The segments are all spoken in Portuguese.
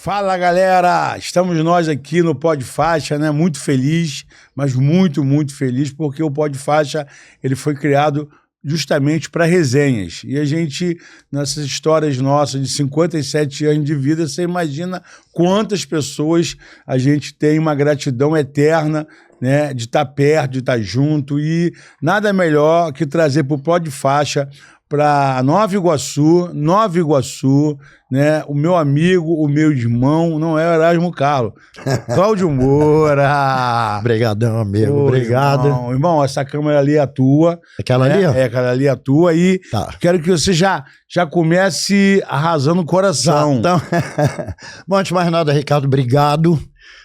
Fala, galera! Estamos nós aqui no Pod Faixa, né? Muito feliz, mas muito, muito feliz, porque o Pod Faixa, ele foi criado justamente para resenhas. E a gente, nessas histórias nossas de 57 anos de vida, você imagina quantas pessoas a gente tem uma gratidão eterna, né? De estar perto, de estar junto. E nada melhor que trazer para o Pod Faixa, para Nova Iguaçu, né? O meu amigo, o meu irmão, não é o Erasmo Carlos, Cláudio Moura. Obrigadão, amigo. Obrigado. Irmão, essa câmera ali é a tua. Aquela ali, ó? É, aquela ali é a tua. E quero que você já comece arrasando o coração. Então, bom, antes de mais nada, Ricardo, obrigado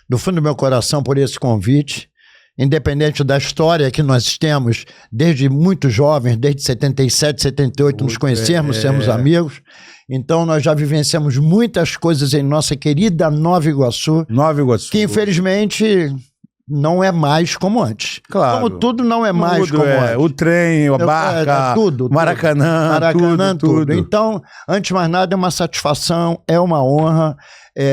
do fundo do meu coração por esse convite. Independente da história que nós temos, desde muito jovens, desde 77, 78, nos conhecermos, sermos amigos. Então, nós já vivenciamos muitas coisas em nossa querida Nova Iguaçu. Nova Iguaçu. Que, infelizmente, não é mais como antes. Claro. Como tudo não é mais como antes. O trem, a barca, tudo, Maracanã, tudo. Então, antes de mais nada, é uma satisfação, é uma honra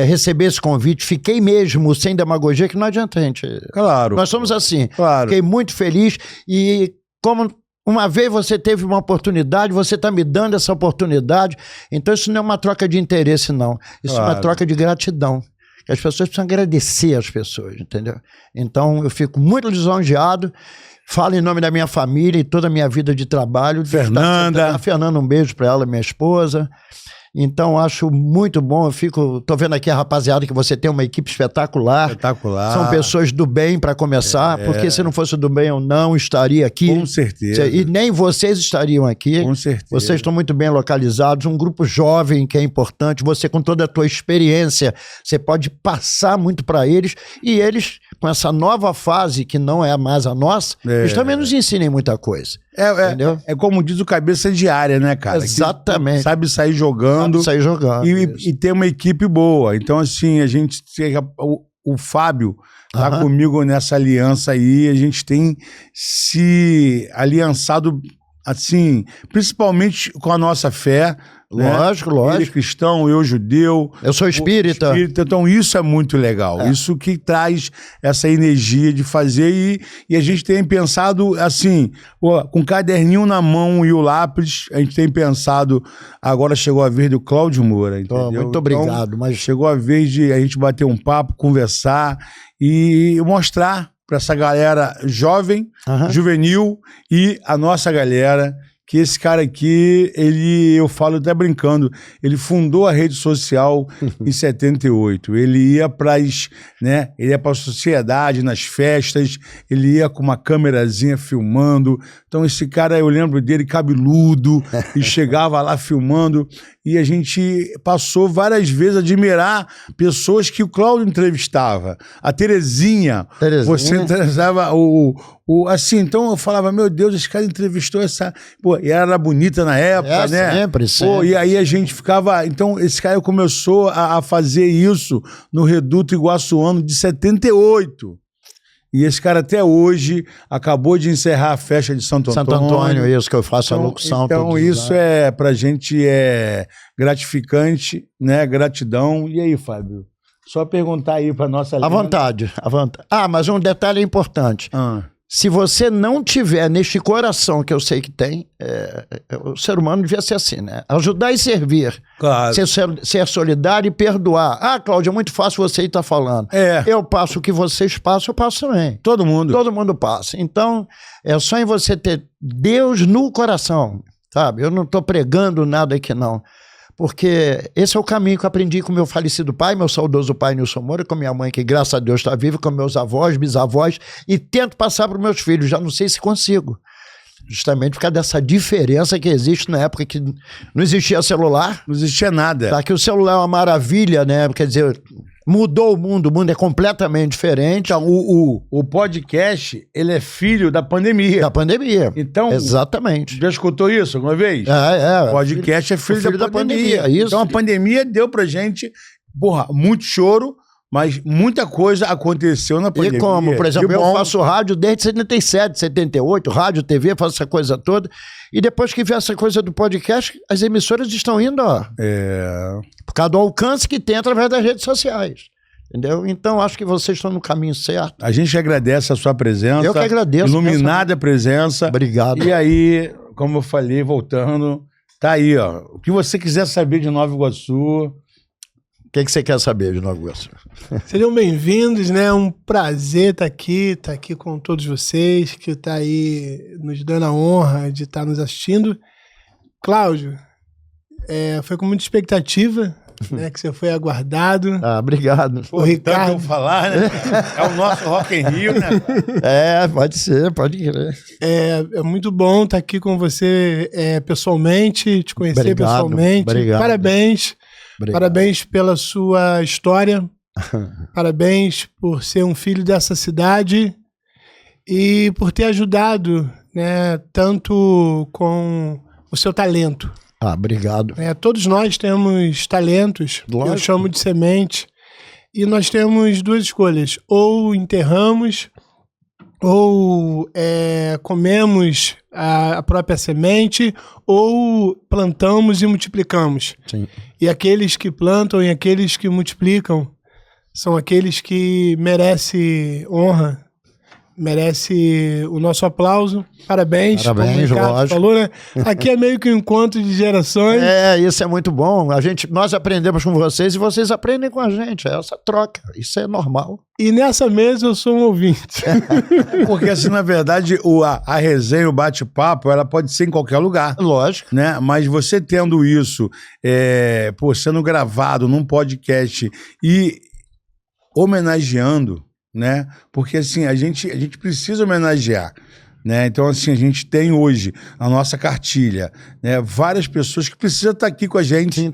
receber esse convite. Fiquei mesmo sem demagogia, que não adianta, gente. Claro. Nós somos assim. Claro. Fiquei muito feliz e como uma vez você teve uma oportunidade, você está me dando essa oportunidade. Então isso não é uma troca de interesse, não. Isso é uma troca de gratidão. As pessoas precisam agradecer as pessoas, entendeu? Então eu fico muito lisonjeado. Falo em nome da minha família e toda a minha vida de trabalho. Fernanda. A Fernanda, um beijo para ela, minha esposa. Então, acho muito bom. Tô vendo aqui a rapaziada que você tem uma equipe espetacular. Espetacular. São pessoas do bem para começar, porque se não fosse do bem eu não estaria aqui. Com certeza. E nem vocês estariam aqui. Com certeza. Vocês estão muito bem localizados, um grupo jovem que é importante. Você, com toda a tua experiência, você pode passar muito para eles. E eles, com essa nova fase, que não é mais a nossa, eles também nos ensinem muita coisa. É como diz o cabeça de área, né, cara? Exatamente. Que sabe sair jogando. E ter uma equipe boa. Então, assim, a gente... O Fábio tá comigo nessa aliança aí. A gente tem se aliançado, assim, principalmente com a nossa fé. Lógico, né? lógico. Ele cristão, eu judeu. Eu sou espírita. Então isso é muito legal. Isso que traz essa energia de fazer e a gente tem pensado assim, com o caderninho na mão e o lápis, a gente tem pensado, agora chegou a vez do Cláudio Moura, entendeu? Muito obrigado. Então, chegou a vez de a gente bater um papo, conversar e mostrar para essa galera jovem, juvenil e a nossa galera que esse cara aqui, eu falo até brincando, ele fundou a rede social em 78. Ele ia para né? Ele ia para a sociedade, nas festas, ele ia com uma câmerazinha filmando. Então esse cara, eu lembro dele cabeludo, e chegava lá filmando. E a gente passou várias vezes a admirar pessoas que o Cláudio entrevistava. A Terezinha. Você entrevistava assim, então eu falava, meu Deus, esse cara entrevistou essa... Pô, e ela era bonita na época, né? Sempre. Pô, e aí a gente ficava... Então, esse cara começou a fazer isso no Reduto Iguaçuano de 78. E esse cara até hoje acabou de encerrar a festa de Santo Antônio. Santo Antônio, isso que eu faço a locução. Então isso pra gente é gratificante, né? Gratidão. E aí, Fábio? Só perguntar aí pra nossa... À vontade. Mas um detalhe importante. Se você não tiver neste coração que eu sei que tem, o ser humano devia ser assim, né? Ajudar e servir. Claro. Ser solidário e perdoar. Cláudio, é muito fácil você estar falando. Eu passo o que vocês passam, eu passo também. Todo mundo. Todo mundo passa. Então, é só em você ter Deus no coração, sabe? Eu não estou pregando nada aqui, não. Porque esse é o caminho que eu aprendi com meu falecido pai, meu saudoso pai Nilson Moura, com minha mãe, que graças a Deus está viva, com meus avós, bisavós, e tento passar para os meus filhos, já não sei se consigo. Justamente por causa dessa diferença que existe na época que não existia celular. Não existia nada. Tá, que o celular é uma maravilha, né? Quer dizer, mudou o mundo é completamente diferente. Então, o podcast, ele é filho da pandemia. Da pandemia. Então, exatamente. Já escutou isso alguma vez? O podcast é filho da pandemia. Isso. Então, a pandemia deu pra gente, muito choro, mas muita coisa aconteceu na pandemia. E como? Por exemplo, eu faço rádio desde 77, 78, rádio, TV, faço essa coisa toda. E depois que vier essa coisa do podcast, as emissoras estão indo, ó. Por causa do alcance que tem através das redes sociais. Entendeu? Então, acho que vocês estão no caminho certo. A gente agradece a sua presença. Eu que agradeço. Iluminada a presença. Obrigado. E aí, como eu falei, voltando, tá aí, ó. O que você quiser saber de Nova Iguaçu... O que você quer saber de Nova Iguaçu? Sejam bem-vindos, né? Um prazer estar aqui com todos vocês, que está aí nos dando a honra de estar nos assistindo. Cláudio, foi com muita expectativa, né? Que você foi aguardado. Obrigado. O Ricardo... Tanto falar, né? É o nosso Rock in Rio, né? Pode ser, pode crer. É muito bom estar aqui com você pessoalmente, te conhecer pessoalmente. Obrigado. Parabéns. Obrigado. Parabéns pela sua história, parabéns por ser um filho dessa cidade e por ter ajudado, né, tanto com o seu talento. Obrigado. Todos nós temos talentos, Lógico. Eu chamo de semente, e nós temos duas escolhas, ou enterramos, ou comemos a própria semente, ou plantamos e multiplicamos. Sim. E aqueles que plantam e aqueles que multiplicam são aqueles que merecem honra, merecem o nosso aplauso. Parabéns. Parabéns, como o Ricardo lógico. falou, né? Aqui é meio que um encontro de gerações. Isso é muito bom. Nós aprendemos com vocês e vocês aprendem com a gente. É essa troca. Isso é normal. E nessa mesa eu sou um ouvinte. Porque assim, na verdade, a resenha, o bate-papo, ela pode ser em qualquer lugar. Lógico. Né? Mas você tendo isso, sendo gravado num podcast e homenageando, né? Porque assim, a gente precisa homenagear. Né? Então, assim, a gente tem hoje a nossa cartilha, né? Várias pessoas que precisam estar aqui com a gente. Sim,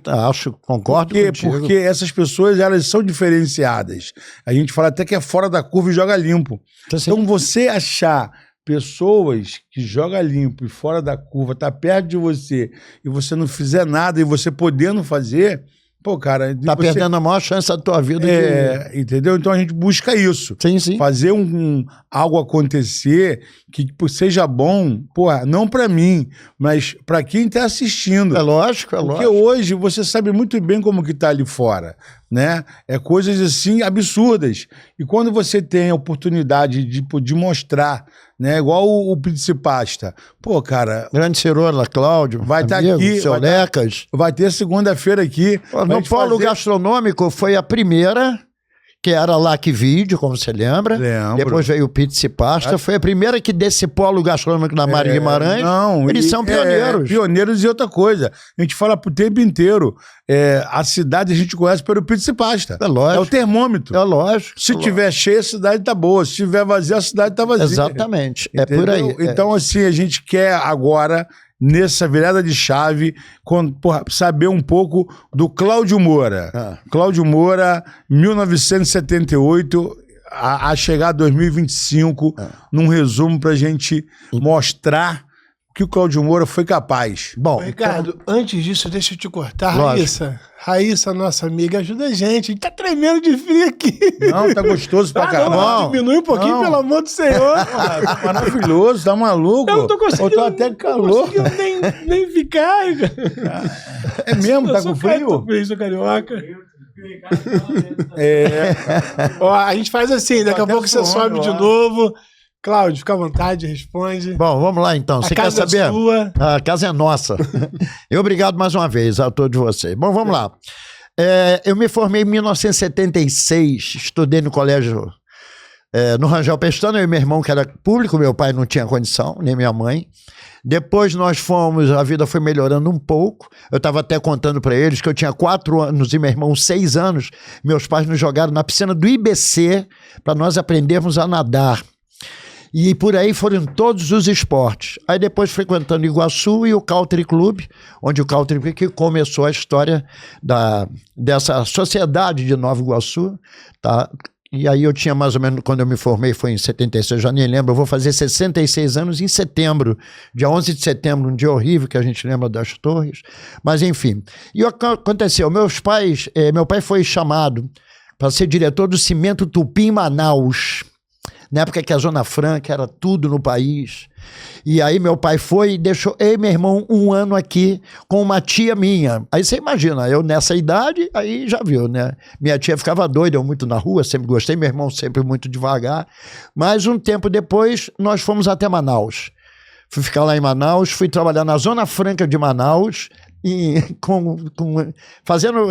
concordo contigo. Porque essas pessoas, elas são diferenciadas. A gente fala até que é fora da curva e joga limpo. Então, você achar pessoas que jogam limpo e fora da curva, tá perto de você, e você não fizer nada, e você podendo fazer... Pô, cara... Tá perdendo a maior chance da tua vida. Entendeu? Então a gente busca isso. Sim, sim. Fazer algo acontecer que seja bom, porra, não pra mim, mas pra quem tá assistindo. É lógico, Porque hoje você sabe muito bem como que tá ali fora, né? É coisas assim absurdas. E quando você tem a oportunidade de mostrar, né? Igual o Principasta. Pô, cara... Grande Cirola, Cláudio. Vai estar aqui. Seu Lecas. Vai ter segunda-feira aqui. No Polo Gastronômico foi a primeira, que era lá que vídeo, como você lembra. Lembro. Depois veio o Pizza e Pasta. Foi a primeira que desse Polo Gastronômico na Maria Guimarães. Não, eles são pioneiros. Pioneiros e outra coisa. A gente fala pro tempo inteiro. A cidade a gente conhece pelo Pizza e Pasta. É lógico. É o termômetro. É lógico. Se tiver cheia, a cidade tá boa. Se tiver vazia, a cidade tá vazia. Exatamente. Entendeu? É por aí. Então, assim, a gente quer agora... nessa virada de chave, saber um pouco do Cláudio Moura. Cláudio Moura, 1978, a chegar a 2025, num resumo pra gente mostrar que o Cláudio Moura foi capaz. Bom, Ricardo, antes disso, deixa eu te cortar. Raíssa, nossa amiga, ajuda a gente. A gente tá tremendo de frio aqui. Não, tá gostoso pra caramba. Diminui um pouquinho, pelo amor do Senhor. Tá maravilhoso, tá maluco? Eu não tô conseguindo. Eu tô até com calor. Não nem ficar. É mesmo? Tá com frio? Tô frio, sou carioca. A gente faz assim, daqui a pouco você sobe de novo. Cláudio, fica à vontade, responde. Bom, vamos lá então. Você quer saber? É sua. A casa é nossa. E obrigado mais uma vez a todos vocês. Bom, vamos lá. Eu me formei em 1976, estudei no colégio no Rangel Pestana, eu e meu irmão, que era público, meu pai não tinha condição, nem minha mãe. Depois nós fomos, a vida foi melhorando um pouco. Eu estava até contando para eles que eu tinha 4 anos e meu irmão 6 anos. Meus pais nos jogaram na piscina do IBC para nós aprendermos a nadar. E por aí foram todos os esportes. Aí depois frequentando Iguaçu e o Country Club, onde o Country Club que começou a história dessa sociedade de Nova Iguaçu, tá? E aí eu tinha mais ou menos, quando eu me formei foi em 76, já nem lembro, eu vou fazer 66 anos em setembro, dia 11 de setembro, um dia horrível que a gente lembra das torres, mas enfim. E o que aconteceu? Meu pai foi chamado para ser diretor do Cimento Tupi em Manaus. Na época que a Zona Franca era tudo no país. E aí meu pai foi e deixou eu e meu irmão 1 ano aqui com uma tia minha. Aí você imagina, eu nessa idade, aí já viu, né? Minha tia ficava doida, eu muito na rua, sempre gostei, meu irmão sempre muito devagar. Mas um tempo depois, nós fomos até Manaus. Fui ficar lá em Manaus, fui trabalhar na Zona Franca de Manaus, fazendo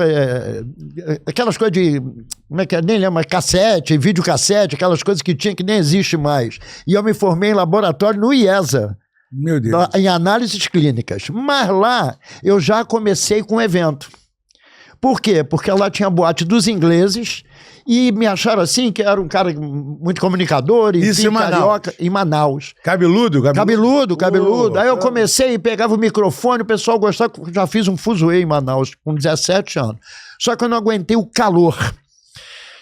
aquelas coisas de, como é que é, nem lembro, cassete, videocassete, aquelas coisas que tinha que nem existe mais. E eu me formei em laboratório no IESA, meu Deus, em análises clínicas. Mas lá eu já comecei com um evento. Por quê? Porque lá tinha a boate dos ingleses e me acharam assim, que era um cara muito comunicador, e isso em Manaus. Carioca, em Manaus. Cabeludo? Cabeludo. Aí eu comecei e pegava o microfone, o pessoal gostava, já fiz um fuzuê em Manaus com 17 anos. Só que eu não aguentei o calor.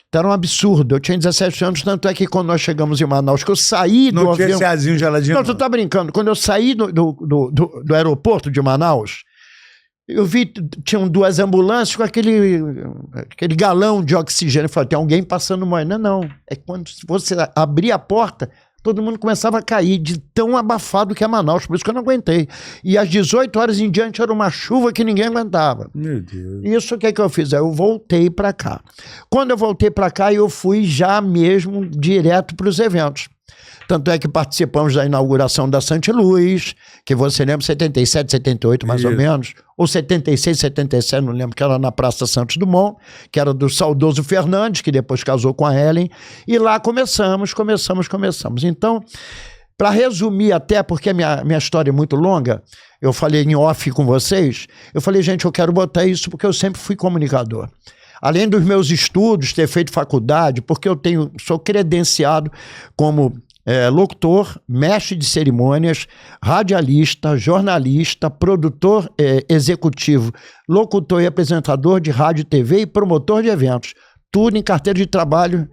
Então era um absurdo. Eu tinha 17 anos, tanto é que quando nós chegamos em Manaus, que eu saí do avião... Não tinha ceazinho geladinho? Não, tu tá brincando. Quando eu saí do aeroporto de Manaus, eu vi, tinham 2 ambulâncias com aquele galão de oxigênio. Eu falei, tem alguém passando mal. Não. É quando você abria a porta, todo mundo começava a cair de tão abafado que é Manaus. Por isso que eu não aguentei. E às 18 horas em diante era uma chuva que ninguém aguentava. Meu Deus. Isso, o que eu fiz? Eu voltei para cá. Quando eu voltei para cá, eu fui já mesmo direto para os eventos. Tanto é que participamos da inauguração da Santa Luz, que você lembra, 77, 78 mais ou menos, ou 76, 77, não lembro, que era na Praça Santos Dumont, que era do saudoso Fernandes, que depois casou com a Ellen, e lá começamos. Então, para resumir até, porque a minha história é muito longa, eu falei em off com vocês, eu falei, gente, eu quero botar isso porque eu sempre fui comunicador. Além dos meus estudos, ter feito faculdade, porque eu sou credenciado como locutor, mestre de cerimônias, radialista, jornalista, produtor executivo, locutor e apresentador de rádio e TV e promotor de eventos. Tudo em carteira de trabalho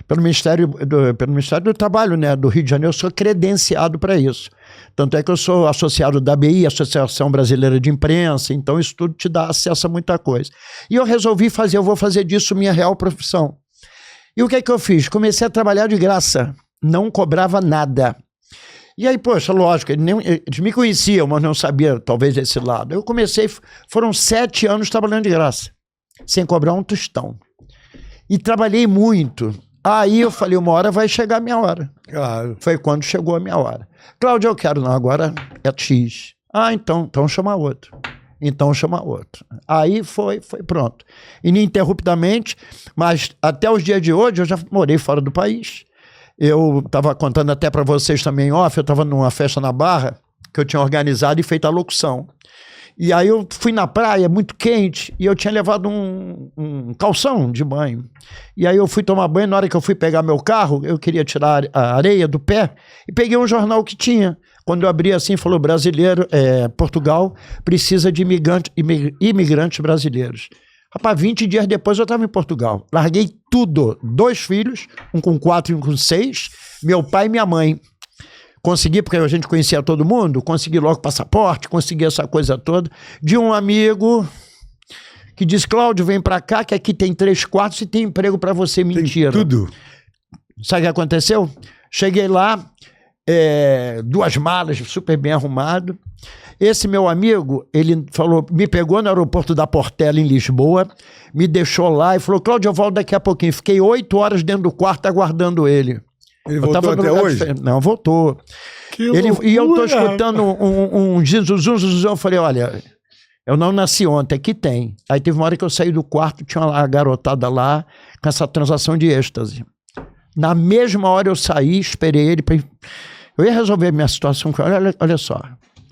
pelo Ministério do Trabalho, né, do Rio de Janeiro. Eu sou credenciado para isso. Tanto é que eu sou associado da ABI, Associação Brasileira de Imprensa, então isso tudo te dá acesso a muita coisa. E eu resolvi eu vou fazer disso minha real profissão. E o que eu fiz? Comecei a trabalhar de graça. Não cobrava nada. E aí, poxa, lógico, eles me conheciam, mas não sabiam, talvez, desse lado. Eu comecei, foram 7 anos trabalhando de graça, sem cobrar um tostão. E trabalhei muito. Aí eu falei, uma hora vai chegar a minha hora. Claro. Foi quando chegou a minha hora. Cláudio, eu quero, não, agora é X. Ah, então chama outro. Aí foi pronto. Ininterruptamente, mas até os dias de hoje eu já morei fora do país. Eu estava contando até para vocês também off, eu estava numa festa na Barra, que eu tinha organizado e feito a locução. E aí eu fui na praia, muito quente, e eu tinha levado um calção de banho. E aí eu fui tomar banho, na hora que eu fui pegar meu carro, eu queria tirar a areia do pé, e peguei um jornal que tinha. Quando eu abri assim, falou, Portugal precisa de imigrantes brasileiros. Rapaz, 20 dias depois eu estava em Portugal. Larguei tudo. 2 filhos, um com 4 e um com 6. Meu pai e minha mãe. Consegui, porque a gente conhecia todo mundo, consegui logo passaporte, consegui essa coisa toda. De um amigo que disse, Cláudio, vem pra cá que aqui tem 3 quartos e tem emprego pra você. Mentira. Tem tudo. Sabe o que aconteceu? Cheguei lá, 2 malas, super bem arrumado. Esse meu amigo, ele falou, me pegou no aeroporto da Portela, em Lisboa, me deixou lá e falou, Cláudio, eu volto daqui a pouquinho. Fiquei 8 horas dentro do quarto aguardando ele. Ele voltou até hoje? Não, voltou. E eu tô escutando um zuzum, eu falei, olha, eu não nasci ontem, aqui tem. Aí teve uma hora que eu saí do quarto, tinha uma garotada lá com essa transação de êxtase. Na mesma hora eu saí, esperei ele, eu ia resolver a minha situação, olha só.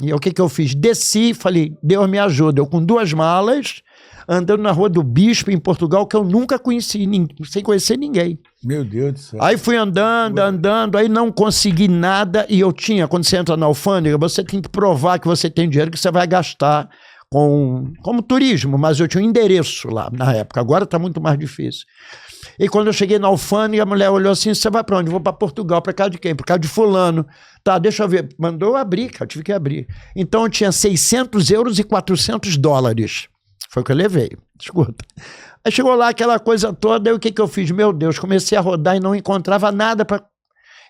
E o que eu fiz? Desci, falei, Deus me ajuda. Eu com 2 malas, andando na Rua do Bispo, em Portugal, que eu nunca conheci, sem conhecer ninguém. Meu Deus do céu. Aí fui andando, aí não consegui nada. E quando você entra na alfândega, você tem que provar que você tem dinheiro que você vai gastar como turismo. Mas eu tinha um endereço lá na época, agora está muito mais difícil. E quando eu cheguei na alfândega, a mulher olhou assim, você vai para onde? Vou para Portugal, para casa de quem? Para casa de fulano. Tá, deixa eu ver. Mandou eu abrir, cara, eu tive que abrir. Então eu tinha 600 euros e 400 dólares. Foi o que eu levei, escuta. Aí chegou lá aquela coisa toda, aí o que eu fiz? Meu Deus, comecei a rodar e não encontrava nada para...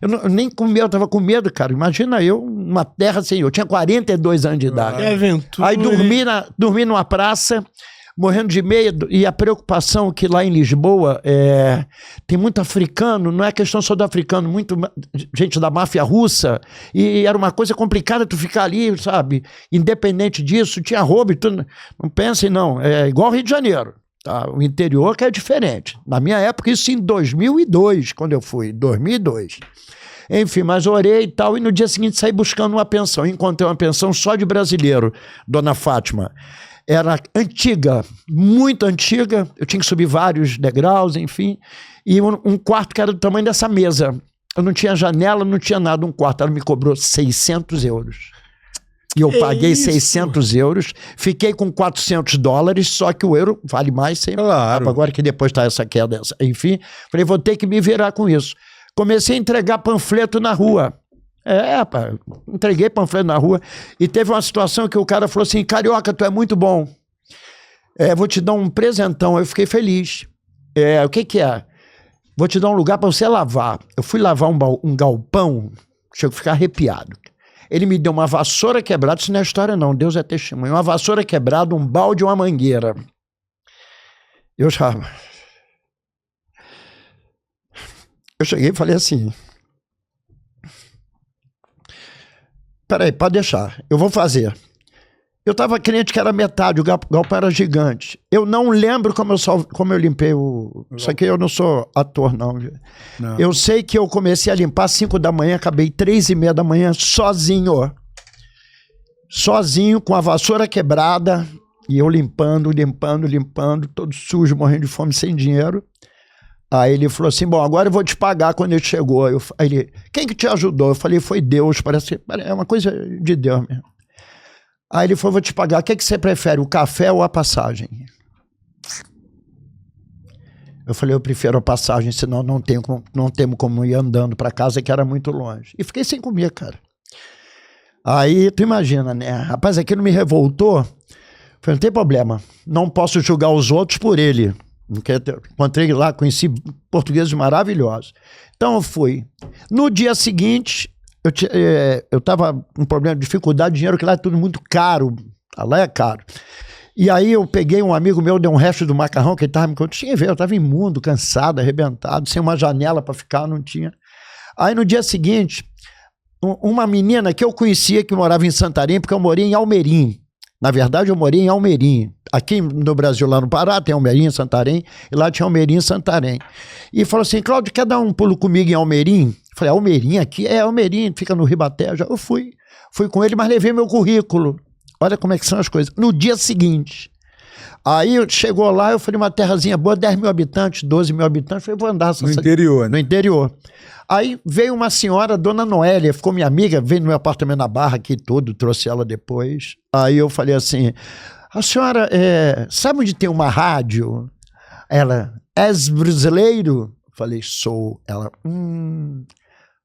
Eu nem comia, eu tava com medo, cara. Imagina eu, numa terra assim, eu tinha 42 anos de idade. Que aventura. Aí dormi numa praça, morrendo de medo, e a preocupação que lá em Lisboa tem muito africano, não é questão só do africano, muito gente da máfia russa, e era uma coisa complicada tu ficar ali, sabe? Independente disso, tinha roubo e tudo. Não pensem, não, é igual Rio de Janeiro. Tá? O interior que é diferente. Na minha época, isso em 2002, quando eu fui, 2002. Enfim, mas orei e tal, e no dia seguinte saí buscando uma pensão. Encontrei uma pensão só de brasileiro, Dona Fátima. Era antiga, muito antiga, eu tinha que subir vários degraus, enfim, e um quarto que era do tamanho dessa mesa. Eu não tinha janela, não tinha nada, um quarto. Ela me cobrou 600 euros. E eu paguei 600 euros, fiquei com $400, só que o euro vale mais sempre. Claro. Agora que depois está essa queda, enfim, falei, vou ter que me virar com isso. Comecei a entregar panfleto na rua. Pá, entreguei panfleto na rua e teve uma situação que o cara falou assim, Carioca, tu é muito bom, vou te dar um presentão. Eu fiquei feliz. O que é? Vou te dar um lugar para você lavar. Eu fui lavar um galpão, chego a ficar arrepiado. Ele me deu uma vassoura quebrada, isso não é história não, Deus é testemunho, uma vassoura quebrada, um balde e uma mangueira. Eu cheguei e falei assim, peraí, pode deixar, eu vou fazer. Eu estava crente que era metade, o galpão era gigante. Eu não lembro como eu limpei isso aqui, eu não sou ator, não. Eu sei que eu comecei a limpar às 5 da manhã, acabei 3:30 da manhã, sozinho. Sozinho, com a vassoura quebrada, e eu limpando, todo sujo, morrendo de fome, sem dinheiro. Aí ele falou assim, bom, agora eu vou te pagar quando ele chegou. Aí ele, quem que te ajudou? Eu falei, foi Deus, parece é uma coisa de Deus mesmo. Aí ele falou, vou te pagar, o que você prefere, o café ou a passagem? Eu falei, eu prefiro a passagem, senão não temos como ir andando para casa, que era muito longe. E fiquei sem comer, cara. Aí, tu imagina, né? Rapaz, aquilo me revoltou. Falei, não tem problema, não posso julgar os outros por ele. Encontrei lá, conheci portugueses maravilhosos. Então eu fui. No dia seguinte... Eu estava com um problema de dificuldade, dinheiro que lá é tudo muito caro, lá é caro. E aí eu peguei um amigo meu, deu um resto do macarrão que ele estava me contando, tinha ver, eu estava imundo, cansado, arrebentado, sem uma janela para ficar, não tinha. Aí no dia seguinte, uma menina que eu conhecia que morava em Santarém, porque eu morei em Almerim. Na verdade eu morei em Almerim. Aqui no Brasil, lá no Pará, tem Almerim em Santarém, e lá tinha Almerim em Santarém. E falou assim, Cláudio, quer dar um pulo comigo em Almerim? Falei, Almerim aqui? Almerim, fica no Ribatejo. Eu fui com ele, mas levei meu currículo. Olha como é que são as coisas. No dia seguinte, aí chegou lá, eu falei, uma terrazinha boa, 10 mil habitantes, 12 mil habitantes, falei, vou andar. No interior, né? No interior. Aí veio uma senhora, Dona Noélia, ficou minha amiga, veio no meu apartamento na Barra aqui tudo, trouxe ela depois. Aí eu falei assim, a senhora sabe onde tem uma rádio? Ela, és brasileiro? Falei, sou. Ela,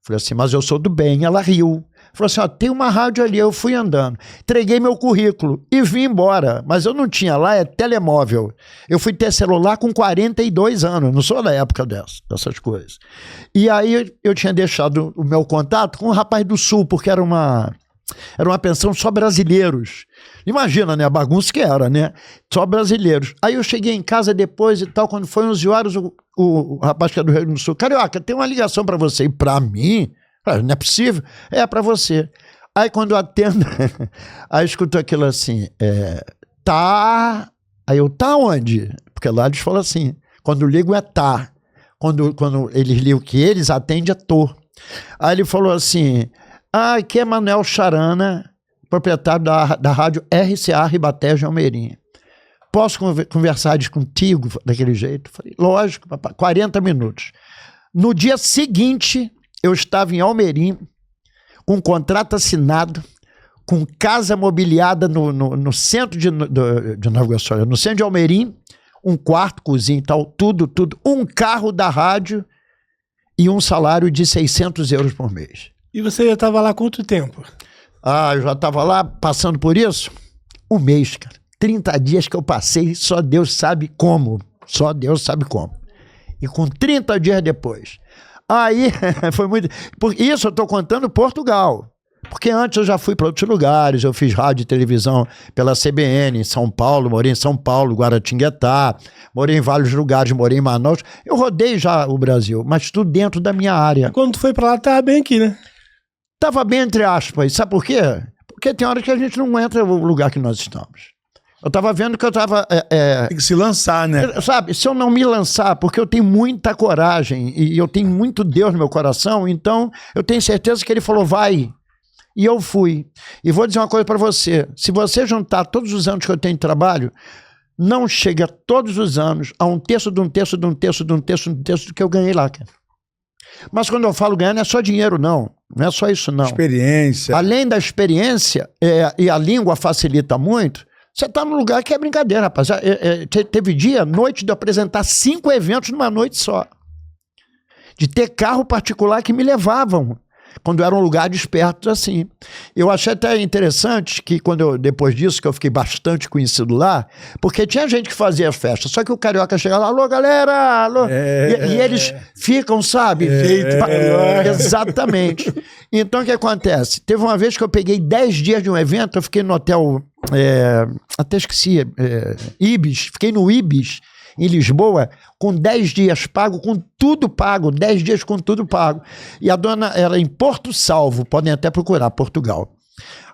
Falei assim, mas eu sou do bem. Ela riu. Falou assim, tem uma rádio ali. Eu fui andando. Entreguei meu currículo e vim embora. Mas eu não tinha lá, telemóvel. Eu fui ter celular com 42 anos. Não sou da época dessas coisas. E aí eu tinha deixado o meu contato com um rapaz do Sul, porque era uma pensão só brasileiros. Imagina, né? A bagunça que era, né? Só brasileiros. Aí eu cheguei em casa depois e tal, quando foi 11 horas, o rapaz que é do Rio Grande do Sul, Carioca, tem uma ligação pra você. E pra mim? Não é possível. Pra você. Aí quando eu atendo, aí escutou aquilo assim, tá... Aí eu, tá onde? Porque lá eles falam assim, quando ligo tá. Quando eles ligam que eles atendem, tô. Aí ele falou assim... aqui é Manuel Charana, proprietário da rádio RCA Ribatejo Almerim. Posso conversar contigo daquele jeito? Falei, lógico, papai, 40 minutos. No dia seguinte, eu estava em Almerim, com um contrato assinado, com casa mobiliada no centro de Nova Iguaçu, no centro de Almerim, um quarto, cozinha e tal, tudo, um carro da rádio e um salário de 600 euros por mês. E você já estava lá há quanto tempo? Eu já estava lá passando por isso? Um mês, cara. 30 dias que eu passei, só Deus sabe como. Só Deus sabe como. E com 30 dias depois. Aí, foi muito... Por isso eu estou contando Portugal. Porque antes eu já fui para outros lugares, eu fiz rádio e televisão pela CBN em São Paulo, morei em São Paulo, Guaratinguetá, morei em vários lugares, morei em Manaus. Eu rodei já o Brasil, mas tudo dentro da minha área. Quando tu foi para lá, tava bem aqui, né? Tava bem entre aspas. Sabe por quê? Porque tem hora que a gente não entra no lugar que nós estamos. Eu tava vendo que eu tava... Tem que se lançar, né? Sabe, se eu não me lançar, porque eu tenho muita coragem e eu tenho muito Deus no meu coração, então eu tenho certeza que ele falou, vai. E eu fui. E vou dizer uma coisa para você. Se você juntar todos os anos que eu tenho de trabalho, não chega todos os anos a um terço de um terço de um terço de um terço de um terço do que eu ganhei lá, cara. Mas quando eu falo ganhar, não é só dinheiro, não. Não é só isso, não. Experiência. Além da experiência, e a língua facilita muito, você está num lugar que é brincadeira, rapaz. Teve noite de eu apresentar 5 eventos numa noite só. De ter carro particular que me levavam. Quando era um lugar desperto assim. Eu achei até interessante que depois disso, que eu fiquei bastante conhecido lá, porque tinha gente que fazia festa, só que o carioca chegava lá, alô galera, alô, e eles ficam, sabe? Exatamente. Então o que acontece? Teve uma vez que eu peguei 10 dias de um evento, eu fiquei no hotel, até esqueci, Ibis, fiquei no Ibis, em Lisboa, com 10 dias pago, com tudo pago, 10 dias com tudo pago. E a dona era em Porto Salvo, podem até procurar, Portugal.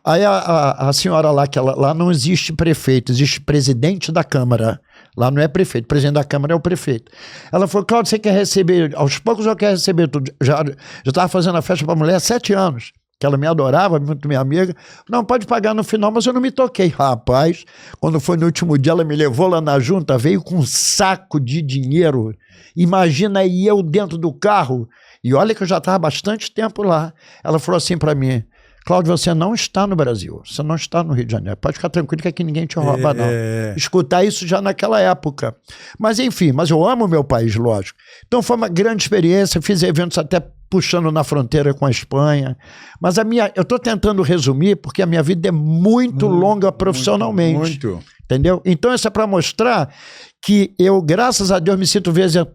Aí a senhora lá, que lá não existe prefeito, existe presidente da Câmara. Lá não é prefeito, o presidente da Câmara é o prefeito. Ela falou, Cláudio, você quer receber, aos poucos eu quero receber tudo. Já estava fazendo a festa para a mulher há 7 anos. Que ela me adorava, muito minha amiga. Não, pode pagar no final, mas eu não me toquei. Rapaz, quando foi no último dia, ela me levou lá na junta, veio com um saco de dinheiro. Imagina aí eu dentro do carro. E olha que eu já estava bastante tempo lá. Ela falou assim para mim, Cláudio, você não está no Brasil, você não está no Rio de Janeiro. Pode ficar tranquilo que aqui ninguém te rouba, não. Escutar isso já naquela época. Mas enfim, mas eu amo o meu país, lógico. Então foi uma grande experiência, fiz eventos até puxando na fronteira com a Espanha. Mas eu estou tentando resumir, porque a minha vida é muito longa profissionalmente. Muito. Entendeu? Então isso é para mostrar que eu, graças a Deus, me sinto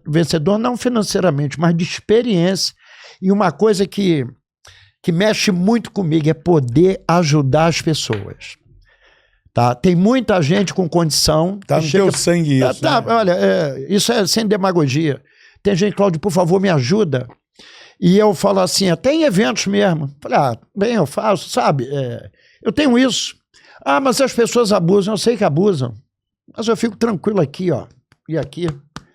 vencedor, não financeiramente, mas de experiência. E uma coisa que mexe muito comigo é poder ajudar as pessoas. Tá? Tem muita gente com condição. Tá no teu sangue isso. Né? Olha, isso é sem demagogia. Tem gente, Cláudio, por favor, me ajuda. E eu falo assim, até em eventos mesmo. Falei, bem, eu faço, sabe? Eu tenho isso. Mas as pessoas abusam. Eu sei que abusam. Mas eu fico tranquilo aqui, ó. E aqui.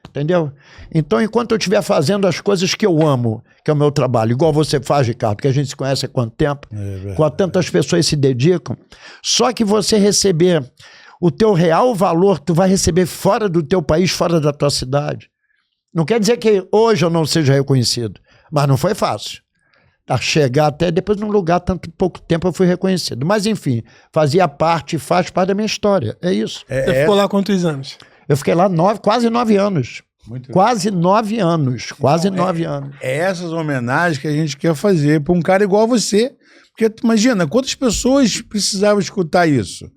Entendeu? Então, enquanto eu estiver fazendo as coisas que eu amo, que é o meu trabalho, igual você faz, Ricardo, que a gente se conhece há quanto tempo, com tantas pessoas se dedicam, só que você receber o teu real valor, tu vai receber fora do teu país, fora da tua cidade. Não quer dizer que hoje eu não seja reconhecido, mas não foi fácil. A chegar até depois num lugar, tanto pouco tempo eu fui reconhecido. Mas enfim, faz parte da minha história. É isso. Você ficou lá quantos anos? Eu fiquei lá quase 9 anos. Quase 9 anos. Quase 9 anos. É essas homenagens que a gente quer fazer para um cara igual a você. Porque tu imagina, quantas pessoas precisavam escutar isso?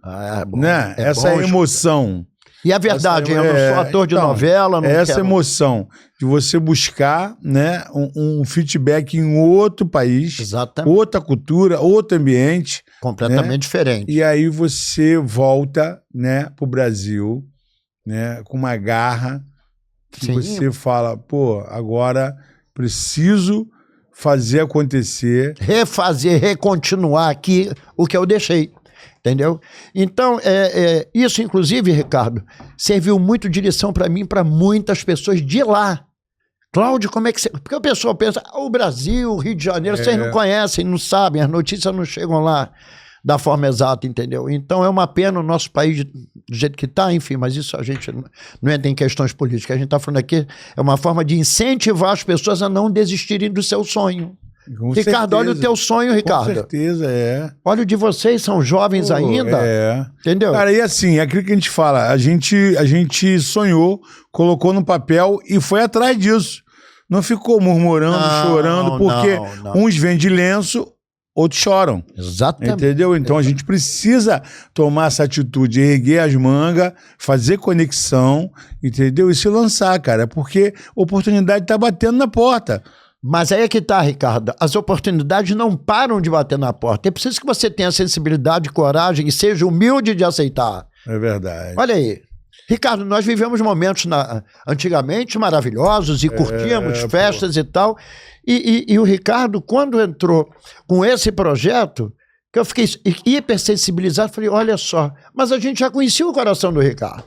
Bom, né? Essa emoção. E a verdade, eu não sou ator de novela. Não essa emoção de você buscar, né, um feedback em outro país, exatamente, outra cultura, outro ambiente. Completamente diferente. E aí você volta, né, pro Brasil, né, com uma garra que você fala, agora preciso fazer acontecer. Refazer, recontinuar aqui o que eu deixei. Entendeu? Então, isso, inclusive, Ricardo, serviu muito de lição para mim, para muitas pessoas de lá. Cláudio, como é que você... Porque a pessoa pensa, o Brasil, o Rio de Janeiro, vocês não conhecem, não sabem, as notícias não chegam lá da forma exata, entendeu? Então é uma pena o nosso país do jeito que está, enfim, mas isso a gente não entra em questões políticas. A gente está falando aqui, é uma forma de incentivar as pessoas a não desistirem do seu sonho. Com Ricardo, certeza. olha o teu sonho, Ricardo. Com certeza, Olha o de vocês, são jovens ainda. Entendeu? Cara, e assim, é aquilo que a gente fala, a gente sonhou, colocou no papel e foi atrás disso. Não ficou murmurando, chorando, porque uns vendem lenço, outros choram. Exatamente. Entendeu? Então a gente precisa tomar essa atitude, erguer as mangas, fazer conexão, entendeu? E se lançar, cara, porque a oportunidade tá batendo na porta. Mas aí é que tá, Ricardo. As oportunidades não param de bater na porta. É preciso que você tenha sensibilidade, coragem e seja humilde de aceitar. É verdade. Olha aí. Ricardo, nós vivemos momentos antigamente maravilhosos e curtíamos festas e tal. E o Ricardo, quando entrou com esse projeto, que eu fiquei hipersensibilizado, falei, olha só, mas a gente já conhecia o coração do Ricardo.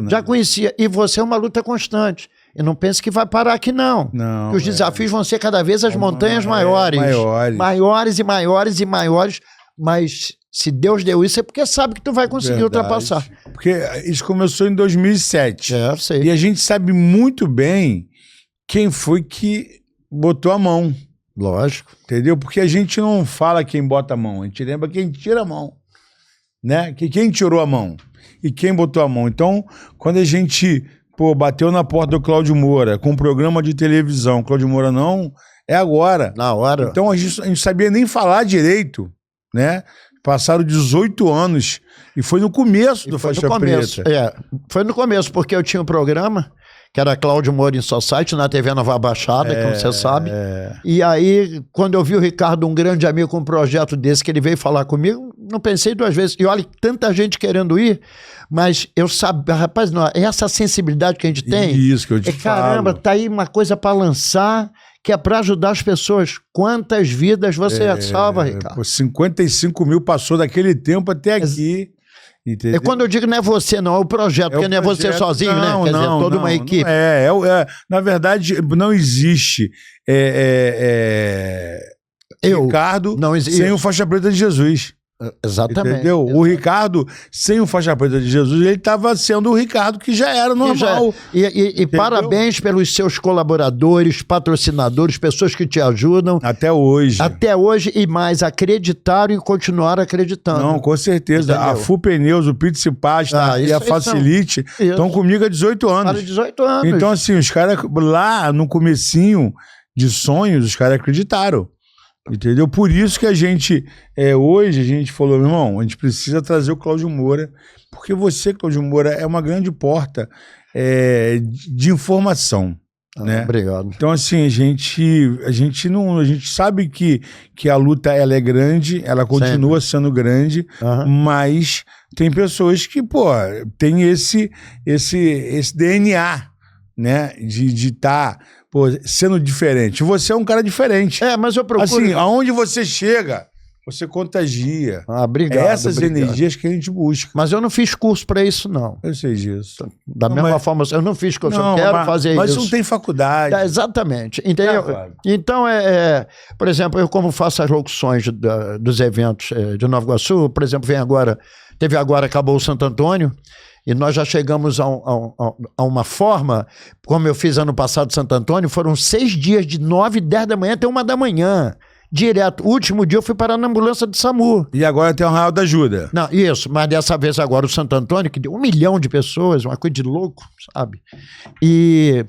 Já conhecia. E você é uma luta constante. E não pense que vai parar aqui, não. Não. Que os desafios vão ser cada vez as montanhas maiores. Maiores e maiores e maiores. Mas se Deus deu isso, é porque sabe que tu vai conseguir ultrapassar. Porque isso começou em 2007. Eu sei. E a gente sabe muito bem quem foi que botou a mão. Lógico. Entendeu? Porque a gente não fala quem bota a mão, a gente lembra quem tira a mão. Né? Quem tirou a mão e quem botou a mão. Então, quando a gente bateu na porta do Cláudio Moura com um programa de televisão, Cláudio Moura não, é agora. Na hora. Então a gente sabia nem falar direito, né? Passaram 18 anos e foi no começo do Faixa Preta. Foi no começo, porque eu tinha um programa que era Cláudio Moura em Society, na TV Nova Baixada, como você sabe. E aí, quando eu vi o Ricardo, um grande amigo, com um projeto desse, que ele veio falar comigo, não pensei duas vezes. E olha, tanta gente querendo ir, mas eu sabia, rapaz, não, essa sensibilidade que a gente tem. Isso que eu te falo. Caramba, tá aí uma coisa para lançar, que é para ajudar as pessoas. Quantas vidas você salva, Ricardo? 55 mil passou daquele tempo até aqui. Entendeu? É quando eu digo não é você, não, é o projeto, porque não é você sozinho, né? Quer dizer, toda uma equipe. Na verdade, não existe Ricardo sem o Faixa Preta de Jesus. Exatamente. Entendeu? Exatamente. O Ricardo, sem o Faixa Preta de Jesus, ele estava sendo o Ricardo que já era normal. E parabéns pelos seus colaboradores, patrocinadores, pessoas que te ajudam. Até hoje. Até hoje e mais, acreditaram e continuaram acreditando. Não, com certeza. Entendeu? A Fu Pneus, o Pizza e Pasta e a Facilite estão comigo há 18 anos. Há 18 anos. Então, assim, os caras lá no comecinho de sonhos, os caras acreditaram. Entendeu? Por isso que a gente, hoje, a gente falou, meu irmão, a gente precisa trazer o Cláudio Moura, porque você, Cláudio Moura, é uma grande porta de informação. Né? Obrigado. Então, assim, a gente sabe que a luta ela é grande, ela continua sendo grande, mas tem pessoas que, tem esse DNA, né? De estar sendo diferente. Você é um cara diferente. Mas eu procuro... Assim, aonde você chega, você contagia. Obrigado. Essas energias que a gente busca. Mas eu não fiz curso para isso, não. Eu sei disso. Da mesma forma, eu não fiz curso, eu quero fazer isso. Mas não tem faculdade. Exatamente. Entendeu? Então, por exemplo, eu como faço as locuções dos eventos de Nova Iguaçu, por exemplo, acabou o Santo Antônio, e nós já chegamos a uma forma, como eu fiz ano passado em Santo Antônio, foram 6 dias de 9 e 10 da manhã até 1 da manhã. Direto. O último dia eu fui parar na ambulância do SAMU. E agora tem o Arraial da Ajuda. Não, isso. Mas dessa vez agora o Santo Antônio, que deu 1 milhão de pessoas, uma coisa de louco, sabe? E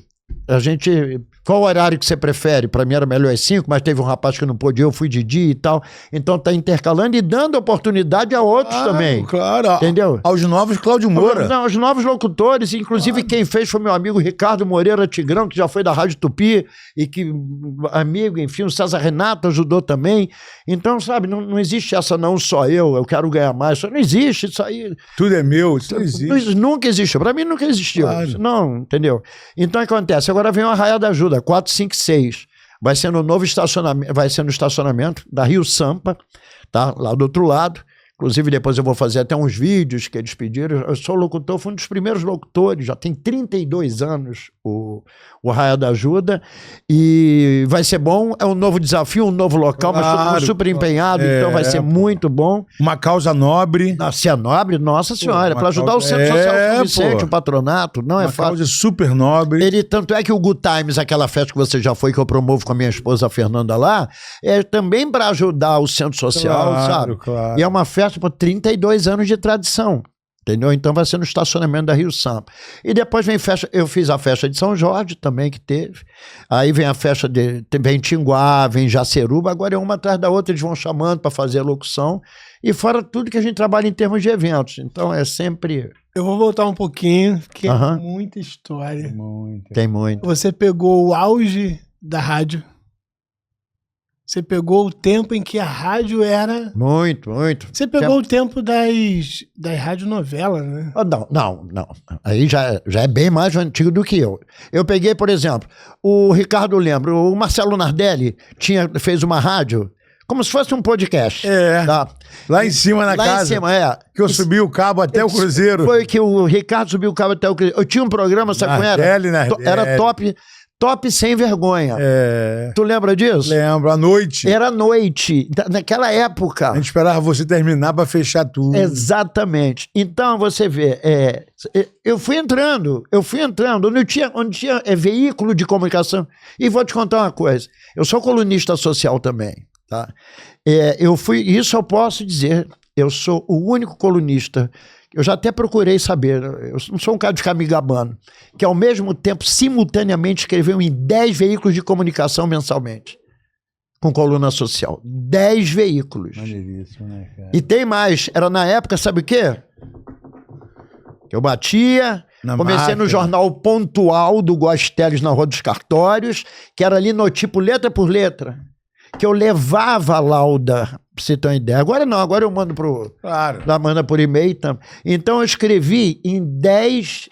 a gente... Qual horário que você prefere? Para mim era melhor às 5, mas teve um rapaz que não pôde, eu fui de dia e tal. Então tá intercalando e dando oportunidade a outros também. Claro. Entendeu? Aos novos Cláudio Moura. Não, aos novos locutores. Inclusive quem fez foi meu amigo Ricardo Moreira Tigrão, que já foi da Rádio Tupi e que, amigo, enfim, o César Renato ajudou também. Então, sabe, não existe essa não só eu quero ganhar mais. Isso não existe, isso aí... Tudo é meu, isso não existe. Nunca existiu. Para mim nunca existiu. Claro. Não, entendeu? Então acontece. Agora vem o Arraial da Ajuda. 4, 5, 6. Vai ser no novo estacionamento, vai ser no estacionamento da Rio Sampa, tá? Lá do outro lado. Inclusive, depois eu vou fazer até uns vídeos que eles pediram. Eu sou locutor, fui um dos primeiros locutores, já tem 32 anos o Arraial da Ajuda. E vai ser bom, é um novo desafio, um novo local, mas estou super empenhado, então vai ser muito bom. Uma causa nobre. Se é nobre, nossa senhora, para ajudar o Centro Social São Vicente, o patronato, não é fácil. Uma causa super nobre. Tanto é que o Good Times, aquela festa que você já foi, que eu promovo com a minha esposa, a Fernanda, lá, é também para ajudar o Centro Social, sabe? Claro. E é uma festa por 32 anos de tradição. entendeu? Então vai ser no estacionamento da Rio Sampa. E depois vem festa, eu fiz a festa de São Jorge também, que teve. Aí vem a festa vem Tinguá, vem Jaceruba, agora é uma atrás da outra, eles vão chamando para fazer a locução. E fora tudo que a gente trabalha em termos de eventos. Então é sempre... Eu vou voltar um pouquinho, porque é muita história. Tem muito. Você pegou o auge da rádio. Você pegou o tempo em que a rádio era... Muito. Você pegou o tempo das radionovelas, né? Não. Aí já é bem mais antigo do que eu. Eu peguei, por exemplo, o Ricardo lembra, o Marcelo Nardelli fez uma rádio como se fosse um podcast. Tá? Lá em cima na casa. Lá em cima, Que eu subi o cabo até o Cruzeiro. Foi que o Ricardo subiu o cabo até o Cruzeiro. Eu tinha um programa, sabe como era? Era Top Sem Vergonha. Tu lembra disso? Lembro, à noite. Era à noite, naquela época. A gente esperava você terminar para fechar tudo. Exatamente. Então, você vê, eu fui entrando, onde tinha veículo de comunicação. E vou te contar uma coisa, eu sou colunista social também, tá? Isso eu posso dizer, eu sou o único colunista. Eu já até procurei saber, eu não sou um cara de ficar me gabando, que ao mesmo tempo, simultaneamente, escreveu em 10 veículos de comunicação mensalmente, com coluna social. 10 veículos. Maneiríssimo, né, cara? E tem mais, era na época, sabe o quê? Que eu batia, comecei no jornal Pontual do Gosteles na Rua dos Cartórios, que era ali no tipo letra por letra, que eu levava a lauda, pra você ter uma ideia. Agora não, agora eu mando manda por e-mail. Então eu escrevi em 10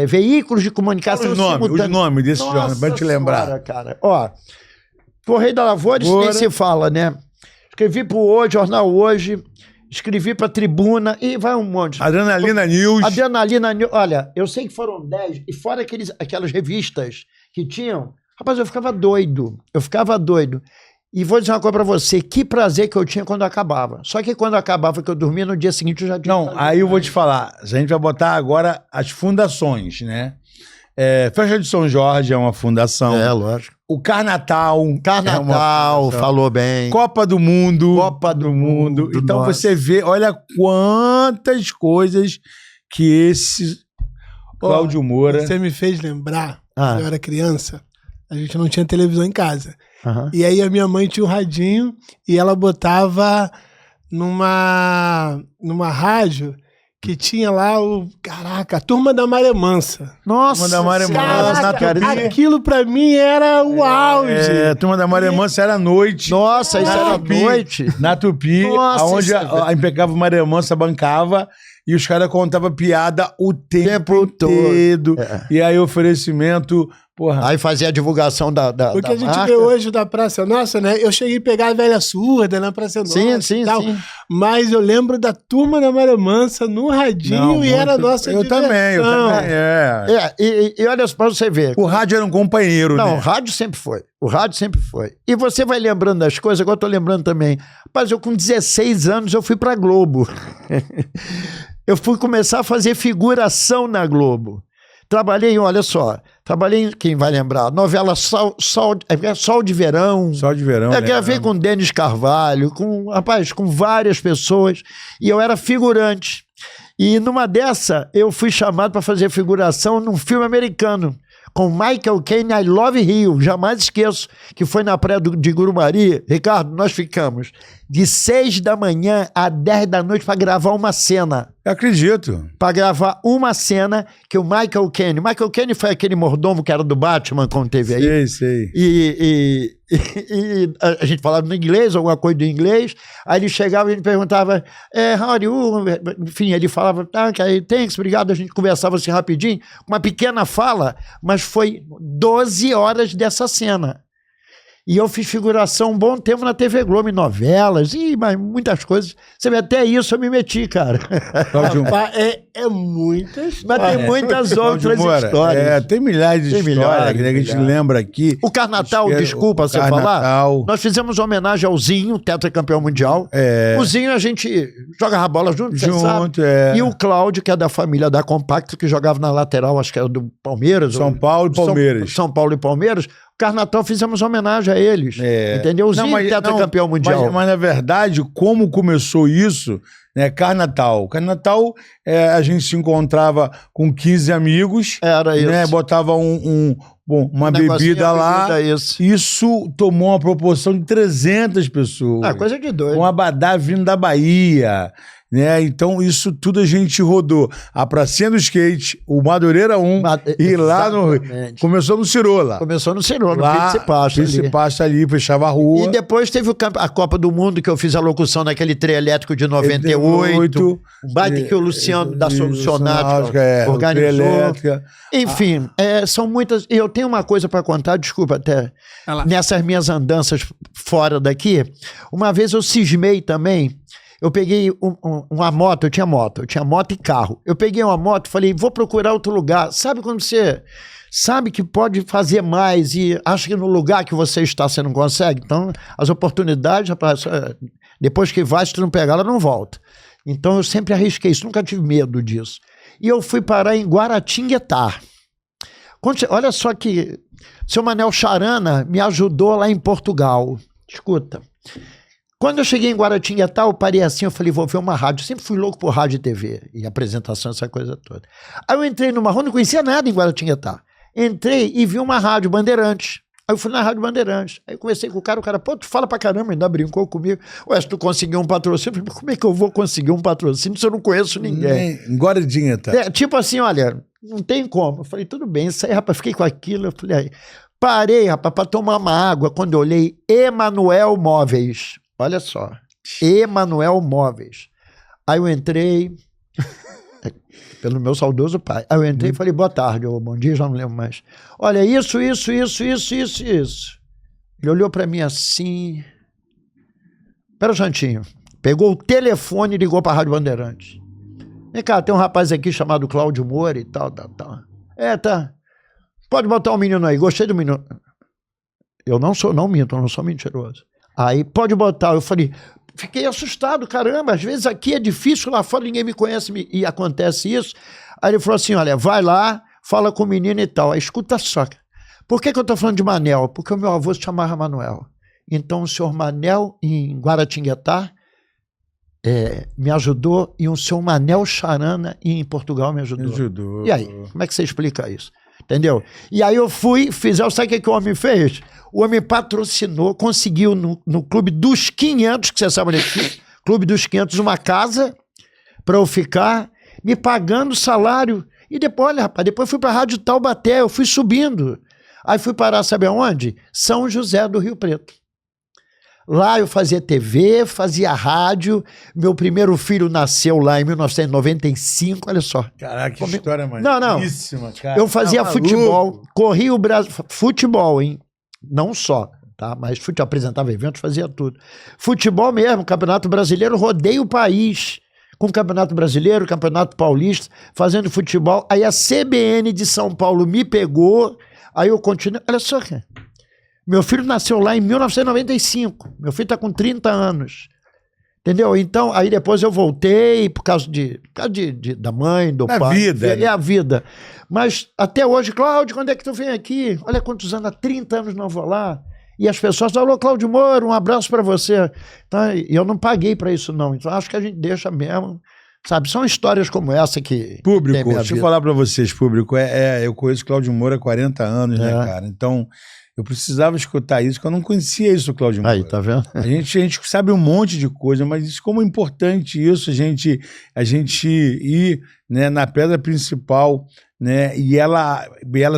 veículos de comunicação simultâneos. Os nomes desse jornal, pra te lembrar. Cara. Ó, Correio da Lavoura, isso nem se fala, né? Escrevi pro Hoje, Jornal Hoje, escrevi pra Tribuna e vai um monte. Adrenalina News. Olha, eu sei que foram 10, e fora aquelas revistas que tinham, rapaz, eu ficava doido. E vou dizer uma coisa pra você, que prazer que eu tinha quando acabava. Só que quando acabava, que eu dormia, no dia seguinte eu já tinha... Não, aí eu vou te falar, a gente vai botar agora as fundações, né? Festa de São Jorge é uma fundação. Lógico. O Carnatal é uma fundação. Falou bem. Copa do Mundo. Então nossa. Você vê, olha quantas coisas que esse Cláudio Moura... Você me fez lembrar, quando eu era criança, a gente não tinha televisão em casa. E aí a minha mãe tinha um radinho e ela botava numa rádio que tinha lá a Turma da Maré Mansa. Nossa, Turma da Maré Mansa. Aquilo pra mim era o auge. Turma da Maré Mansa era à noite. Nossa, isso era à noite. Na Tupi, onde a impecável Maré Mansa bancava e os caras contavam piada o tempo todo. E aí oferecimento... Porra. Aí fazia a divulgação da Porque a gente vê hoje da Praça Nossa, né? Eu cheguei a pegar a Velha Surda na Praça Nossa. Sim. Mas eu lembro da Turma da Maré Mansa no radinho era a nossa diversão. Eu também. E olha só pra você ver. O rádio era um companheiro, né? Não, o rádio sempre foi. E você vai lembrando das coisas, agora eu tô lembrando também. Rapaz, eu com 16 anos eu fui pra Globo. Eu fui começar a fazer figuração na Globo. Trabalhei, quem vai lembrar, novela Sol de Verão. Sol de Verão. Gravei com Denis Carvalho, com várias pessoas, e eu era figurante. E numa dessa, eu fui chamado para fazer figuração num filme americano, com Michael Caine, I Love Rio, jamais esqueço, que foi na praia de Gurumari. Ricardo, nós ficamos de 6 da manhã a 10 da noite para gravar uma cena. Eu acredito. Para gravar uma cena que o Michael Caine foi aquele mordomo que era do Batman, como teve aí. Sei. E a gente falava no inglês, alguma coisa do inglês, aí ele chegava e ele perguntava, how are you? Enfim, ele falava, thanks, obrigado, a gente conversava assim rapidinho, uma pequena fala, mas foi 12 horas dessa cena. E eu fiz figuração um bom tempo na TV Globo, em novelas, mas muitas coisas. Você vê, até isso eu me meti, cara. Muitas. Mas tem muitas outras histórias. Tem milhares de histórias que a gente lembra aqui. O Carnatal, desculpa você falar. Nós fizemos homenagem ao Zinho, tetracampeão mundial. O Zinho, a gente jogava bola junto, sabe? E o Cláudio, que é da família da Compacto, que jogava na lateral, acho que era do Palmeiras. São Paulo e Palmeiras. São Paulo e Palmeiras. O Carnatal fizemos homenagem a eles. Entendeu? O Zinho tetracampeão mundial. Mas, na verdade, como começou isso, né? Carnatal, a gente se encontrava com 15 amigos. Era isso. Né? Botava uma bebida lá. Isso tomou uma proporção de 300 pessoas. Coisa de doido. Um abadá vindo da Bahia. Né? Então, isso tudo a gente rodou. A Pracinha do Skate, o Madureira 1, e lá no... Começou no Cirola. Começou no Cirola, no Principasto ali, fechava a rua. E depois teve a Copa do Mundo, que eu fiz a locução naquele trio elétrico de 98. O baile que o Luciano da Solucionática organizou. Enfim, são muitas... Eu tenho uma coisa para contar, desculpa até. Nessas minhas andanças fora daqui, uma vez eu cismei também. Eu peguei uma moto, eu tinha moto e carro. Eu peguei uma moto e falei, vou procurar outro lugar. Sabe quando você sabe que pode fazer mais e acha que no lugar que você está você não consegue? Então, as oportunidades, rapaz, depois que vai, se tu não pegar, ela não volta. Então, eu sempre arrisquei isso, nunca tive medo disso. E eu fui parar em Guaratinguetá. Olha só que seu Manel Charana me ajudou lá em Portugal. Escuta. Quando eu cheguei em Guaratinguetá, eu parei assim, eu falei, vou ver uma rádio. Eu sempre fui louco por rádio e TV, e apresentação, essa coisa toda. Aí eu entrei numa rua, não conhecia nada em Guaratinguetá. Entrei e vi uma rádio Bandeirantes. Aí eu fui na Rádio Bandeirantes. Aí eu conversei com o cara, pô, tu fala pra caramba, ainda brincou comigo. Ué, se tu conseguiu um patrocínio, eu falei, como é que eu vou conseguir um patrocínio se eu não conheço ninguém? Guaratinguetá. Tipo assim, olha, não tem como. Eu falei, tudo bem, isso aí, rapaz, fiquei com aquilo. Eu falei, aí, parei, rapaz, pra tomar uma água, quando eu olhei, Emanuel Móveis. Olha só, Emanuel Móveis. Aí eu entrei, pelo meu saudoso pai. Aí eu entrei e falei, boa tarde, ou bom dia, já não lembro mais. Olha, isso. Ele olhou pra mim assim. Pera um instantinho. Pegou o telefone e ligou pra Rádio Bandeirantes. Vem cá, tem um rapaz aqui chamado Cláudio Moura e tal. Tá. Pode botar um menino aí, gostei do menino. Eu não minto, eu não sou mentiroso. Aí, pode botar. Eu falei, fiquei assustado, caramba, às vezes aqui é difícil, lá fora ninguém me conhece e acontece isso. Aí ele falou assim, olha, vai lá, fala com o menino e tal. Aí, escuta só, por que eu tô falando de Manel? Porque o meu avô se chamava Manuel. Então, o senhor Manel, em Guaratinguetá, me ajudou, e o senhor Manel Charana, em Portugal, me ajudou. E aí, como é que você explica isso? Entendeu? E aí eu fui, sabe o que o homem fez? O homem patrocinou, conseguiu no Clube dos 500, que você sabe onde é, Clube dos 500, uma casa para eu ficar, me pagando salário. E depois, olha, rapaz, depois fui para a Rádio Taubaté, eu fui subindo. Aí fui parar, sabe aonde? São José do Rio Preto. Lá eu fazia TV, fazia rádio. Meu primeiro filho nasceu lá em 1995, olha só. Caraca, que história maneiríssima, cara. Eu fazia futebol, corria o Brasil, futebol, hein? Não só, tá? Mas apresentava eventos, fazia tudo. Futebol mesmo, Campeonato Brasileiro, rodei o país com o Campeonato Brasileiro, Campeonato Paulista, fazendo futebol. Aí a CBN de São Paulo me pegou, aí eu continuei. Olha só, cara. Meu filho nasceu lá em 1995. Meu filho está com 30 anos. Entendeu? Então, aí depois eu voltei por causa da mãe, do pai. A vida. Mas até hoje, Cláudio, quando é que tu vem aqui? Olha quantos anos, há 30 anos não vou lá. E as pessoas falam, alô, Cláudio Moura, um abraço para você. Então, e eu não paguei para isso, não. Então, acho que a gente deixa mesmo. Sabe, são histórias como essa que... Público, deixa eu falar para vocês, público. Eu conheço Cláudio Moura há 40 anos, né, cara? Então... Eu precisava escutar isso, porque eu não conhecia isso, Cláudio Moura. Aí, tá vendo? A gente sabe um monte de coisa, mas isso, como é importante isso, a gente ir, né, na pedra principal, né, e ela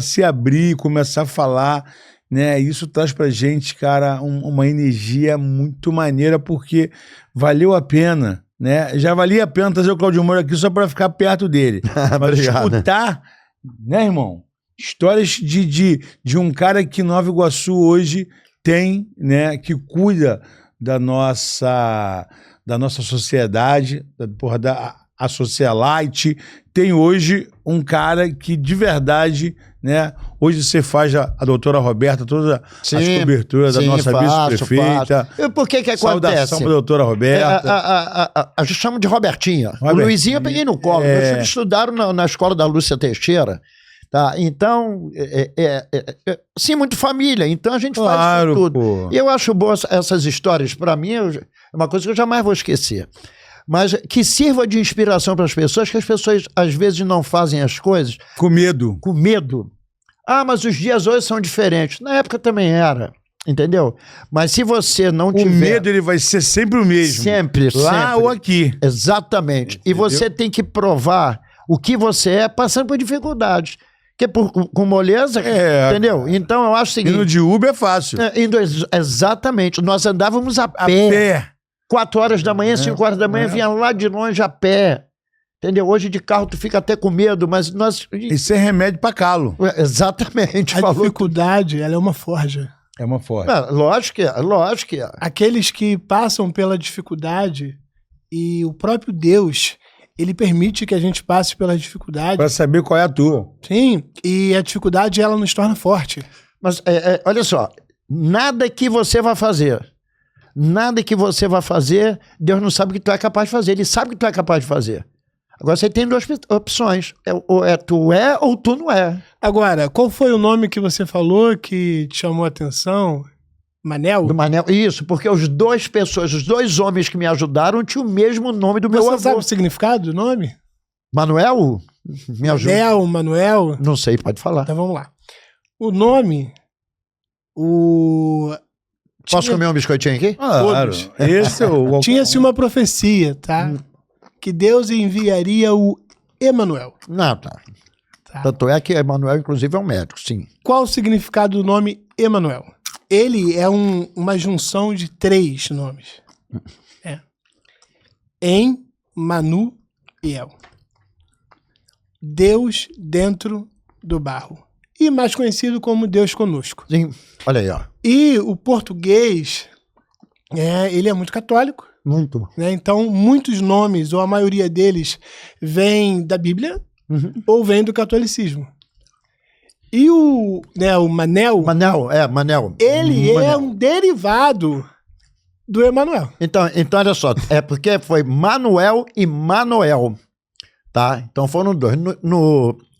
se abrir, começar a falar, né, isso traz pra gente, cara, uma energia muito maneira, porque valeu a pena, né? Já valia a pena trazer o Cláudio Moura aqui só para ficar perto dele. Mas escutar, né, irmão? Histórias de um cara que Nova Iguaçu hoje tem, né, que cuida da nossa sociedade, a Socialite. Tem hoje um cara que de verdade, né, hoje você faz a doutora Roberta, todas as coberturas da nossa vice-prefeita. Por que acontece? Saudação para a doutora Roberta. A gente chama de Robertinha. O Luizinho eu peguei no colo. Meus filhos estudaram na escola da Lúcia Teixeira. Tá? Então, sim, muito família. Então a gente Claro, faz tudo. pô. E eu acho boas essas histórias. Para mim, é uma coisa que eu jamais vou esquecer. Mas que sirva de inspiração para as pessoas, que as pessoas às vezes não fazem as coisas Com medo. com medo. Ah, mas os dias hoje são diferentes. Na época também era, entendeu? Mas se você não tiver... O medo, ele vai ser sempre o mesmo. Sempre, Lá sempre. ou aqui. Exatamente. Entendeu? E você tem que provar o que você é passando por dificuldades. Que com moleza, entendeu? Então eu acho o seguinte... Indo de Uber é fácil. Exatamente. Nós andávamos a A pé. pé. 4 horas da manhã, 5 horas da manhã, vinha lá de longe a pé. Entendeu? Hoje de carro tu fica até com medo, mas nós... Isso é remédio pra calo. Exatamente. A dificuldade, ela é uma forja. É uma força. Lógico que é, lógico que é. Aqueles que passam pela dificuldade e o próprio Deus, ele permite que a gente passe pela dificuldade. Pra saber qual é a tua. Sim, e a dificuldade, ela nos torna forte. Mas, olha só, nada que você vai fazer, Deus não sabe o que tu é capaz de fazer, Ele sabe o que tu é capaz de fazer. Agora você tem 2 opções, ou tu é ou tu não é. Agora, qual foi o nome que você falou que te chamou a atenção? Manel? Do Manel. Isso, porque os 2 homens que me ajudaram tinham o mesmo nome do meu Você avô. sabe o significado do nome? Manuel? Me ajuda. Manel, Manuel? Não sei, pode falar. Então vamos lá. O nome, Posso comer um biscoitinho aqui? Claro. Todos. Esse é o... Tinha-se uma profecia, tá? Que Deus enviaria o Emanuel. Não, tá. Tá? Tanto é que Emanuel, inclusive, é um médico, sim. Qual o significado do nome Emanuel? Ele é uma junção de 3 nomes. Em, Manu e El. Deus dentro do barro. E mais conhecido como Deus conosco. Sim. Olha aí, ó. E o português, ele é muito católico. Muito. Né? Então, muitos nomes, ou a maioria deles, vem da Bíblia ou vem do catolicismo. E o Manel, Manel. ele Manel. é um derivado do Emanuel. Então, olha só, é porque foi Manuel e Manoel, tá? Então foram 2.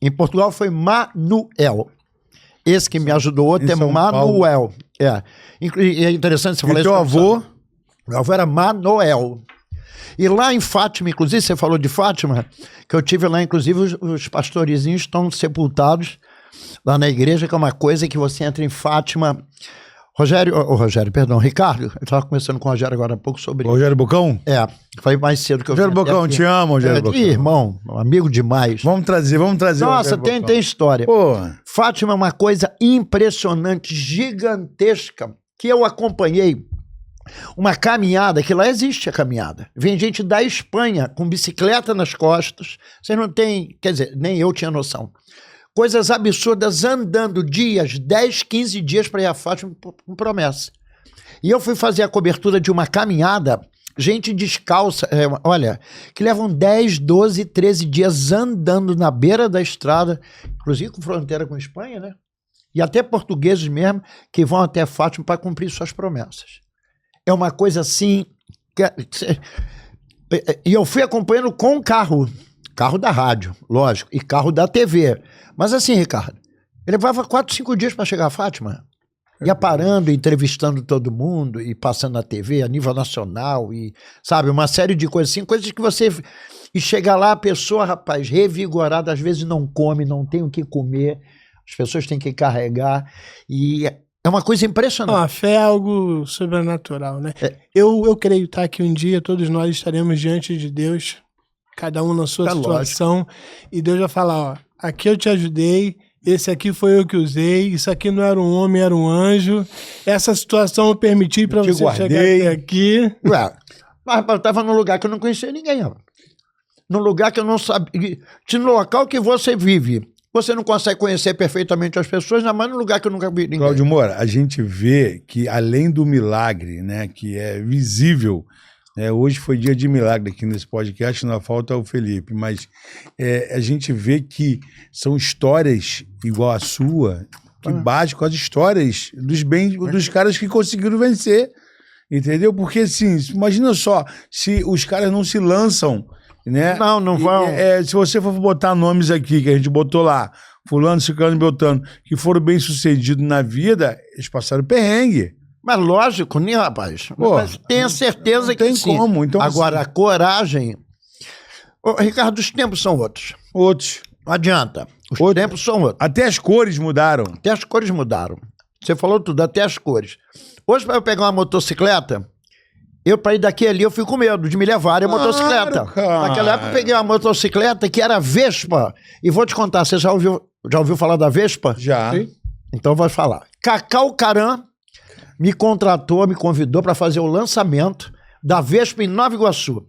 Em Portugal foi Manuel. Esse que me ajudou, outro é Manuel. E é interessante você falar isso. E teu avô? Meu avô era Manoel. E lá em Fátima, inclusive, você falou de Fátima, que eu tive lá, inclusive, os pastorezinhos estão sepultados lá na igreja, que é uma coisa que você entra em Fátima. Ricardo, eu estava conversando com o Rogério agora há pouco sobre... Rogério Bocão? Foi mais cedo que eu... Rogério Bocão, te amo, Rogério Bocão. Irmão, amigo demais. Vamos trazer. Nossa, tem história. Pô. Fátima é uma coisa impressionante, gigantesca, que eu acompanhei. Uma caminhada, que lá existe a caminhada. Vem gente da Espanha com bicicleta nas costas. Você não tem... Quer dizer, nem eu tinha noção. Coisas absurdas, andando dias, 10, 15 dias para ir a Fátima com promessa. E eu fui fazer a cobertura de uma caminhada, gente descalça, olha, que levam 10, 12, 13 dias andando na beira da estrada, inclusive com fronteira com a Espanha, né? E até portugueses mesmo, que vão até Fátima para cumprir suas promessas. É uma coisa assim... E eu fui acompanhando com carro da rádio, lógico, e carro da TV. Mas assim, Ricardo, ele levava 4, 5 dias para chegar a Fátima. Ia parando, entrevistando todo mundo, e passando na TV, a nível nacional, e, sabe, uma série de coisas assim, coisas que você... E chega lá, a pessoa, rapaz, revigorada, às vezes não come, não tem o que comer, as pessoas têm que carregar, e é uma coisa impressionante. A fé é algo sobrenatural, né? Eu creio, tá, que um dia todos nós estaremos diante de Deus, cada um na sua situação, lógico. E Deus vai falar, ó, aqui eu te ajudei, esse aqui foi eu que usei, isso aqui não era um homem, era um anjo, essa situação eu permiti para você chegar até aqui. Mas eu estava num lugar que eu não conhecia ninguém, ó. Num lugar que eu não sabia, no local que você vive, você não consegue conhecer perfeitamente as pessoas, mas no lugar que eu nunca vi ninguém. Cláudio Moura, a gente vê que além do milagre, né, que é visível, hoje foi dia de milagre aqui nesse podcast, não falta o Felipe, mas a gente vê que são histórias igual a sua, que batem com as histórias dos caras que conseguiram vencer, entendeu? Porque assim, imagina só, se os caras não se lançam, né? Não vão. Se você for botar nomes aqui, que a gente botou lá, fulano, ciclano e beltrano, que foram bem-sucedidos na vida, eles passaram perrengue. Mas lógico, né, rapaz? Pô, mas tenha certeza que tem sim. como. Então, agora, a coragem... Ô, Ricardo, os tempos são outros. Outros. Não adianta. Os tempos são outros. Até as cores mudaram. Até as cores mudaram. Você falou tudo, até as cores. Hoje, para eu pegar uma motocicleta, para ir daqui ali, eu fico com medo de me levarem a motocicleta. Cara. Naquela época, eu peguei uma motocicleta que era Vespa. E vou te contar, você já ouviu falar da Vespa? Já. Sim. Então, vai falar. Cacau Caram me contratou, me convidou para fazer o lançamento da Vespa em Nova Iguaçu.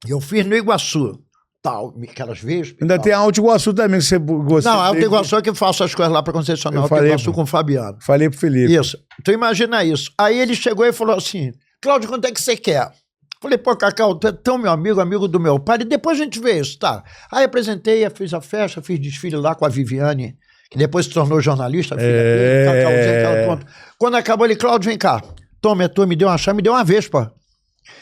Eu fiz no Iguaçu. Tal, aquelas Vespas. Ainda tem a Alto Iguaçu também, que você Não, a Alto Iguaçu é que faço as coisas lá para concessionar. Alto Iguaçu com o Fabiano. Falei pro Felipe. Isso. Tu imagina isso. Aí ele chegou e falou assim, Cláudio, quanto é que você quer? Falei, pô, Cacau, tu é tão meu amigo do meu pai, e depois a gente vê isso, tá? Aí apresentei, fiz a festa, fiz desfile lá com a Viviane, que depois se tornou jornalista, filha dele, Cacauzinho. Quando acabou ele, Cláudio, vem cá. Toma, tu me deu uma chave, me deu uma Vespa.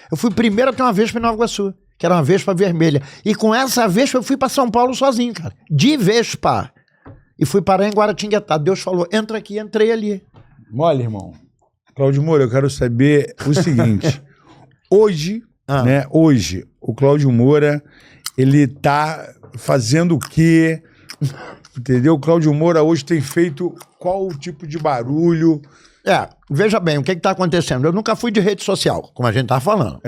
Eu fui primeiro a ter uma Vespa em Nova Iguaçu, que era uma Vespa vermelha. E com essa Vespa eu fui para São Paulo sozinho, cara. De Vespa. E fui parar em Guaratinguetá. Deus falou, entra aqui, entrei ali. Mole, irmão. Cláudio Moura, eu quero saber o seguinte. Hoje, o Cláudio Moura, ele tá fazendo o quê? Entendeu? O Cláudio Moura hoje tem feito qual tipo de barulho? Veja bem, o que está acontecendo? Eu nunca fui de rede social, como a gente tá falando.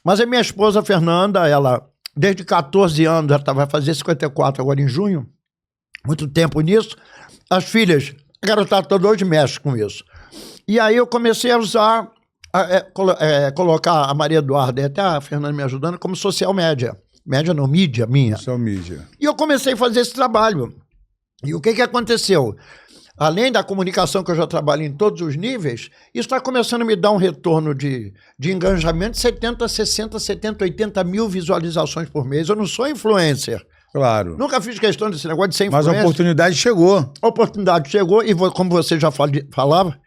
Mas a minha esposa, Fernanda, ela, desde 14 anos, ela vai fazer 54 agora em junho, muito tempo nisso. As filhas, a garotada toda hoje mexe com isso. E aí eu comecei a usar, colocar a Maria Eduarda e até a Fernanda me ajudando como social media. Média não, mídia minha. Social media. E eu comecei a fazer esse trabalho. E o que aconteceu? Além da comunicação que eu já trabalho em todos os níveis, isso está começando a me dar um retorno de engajamento de 70, 60, 70, 80 mil visualizações por mês. Eu não sou influencer. Claro. Nunca fiz questão desse negócio de ser influencer. Mas a oportunidade chegou. A oportunidade chegou e, como você já falava,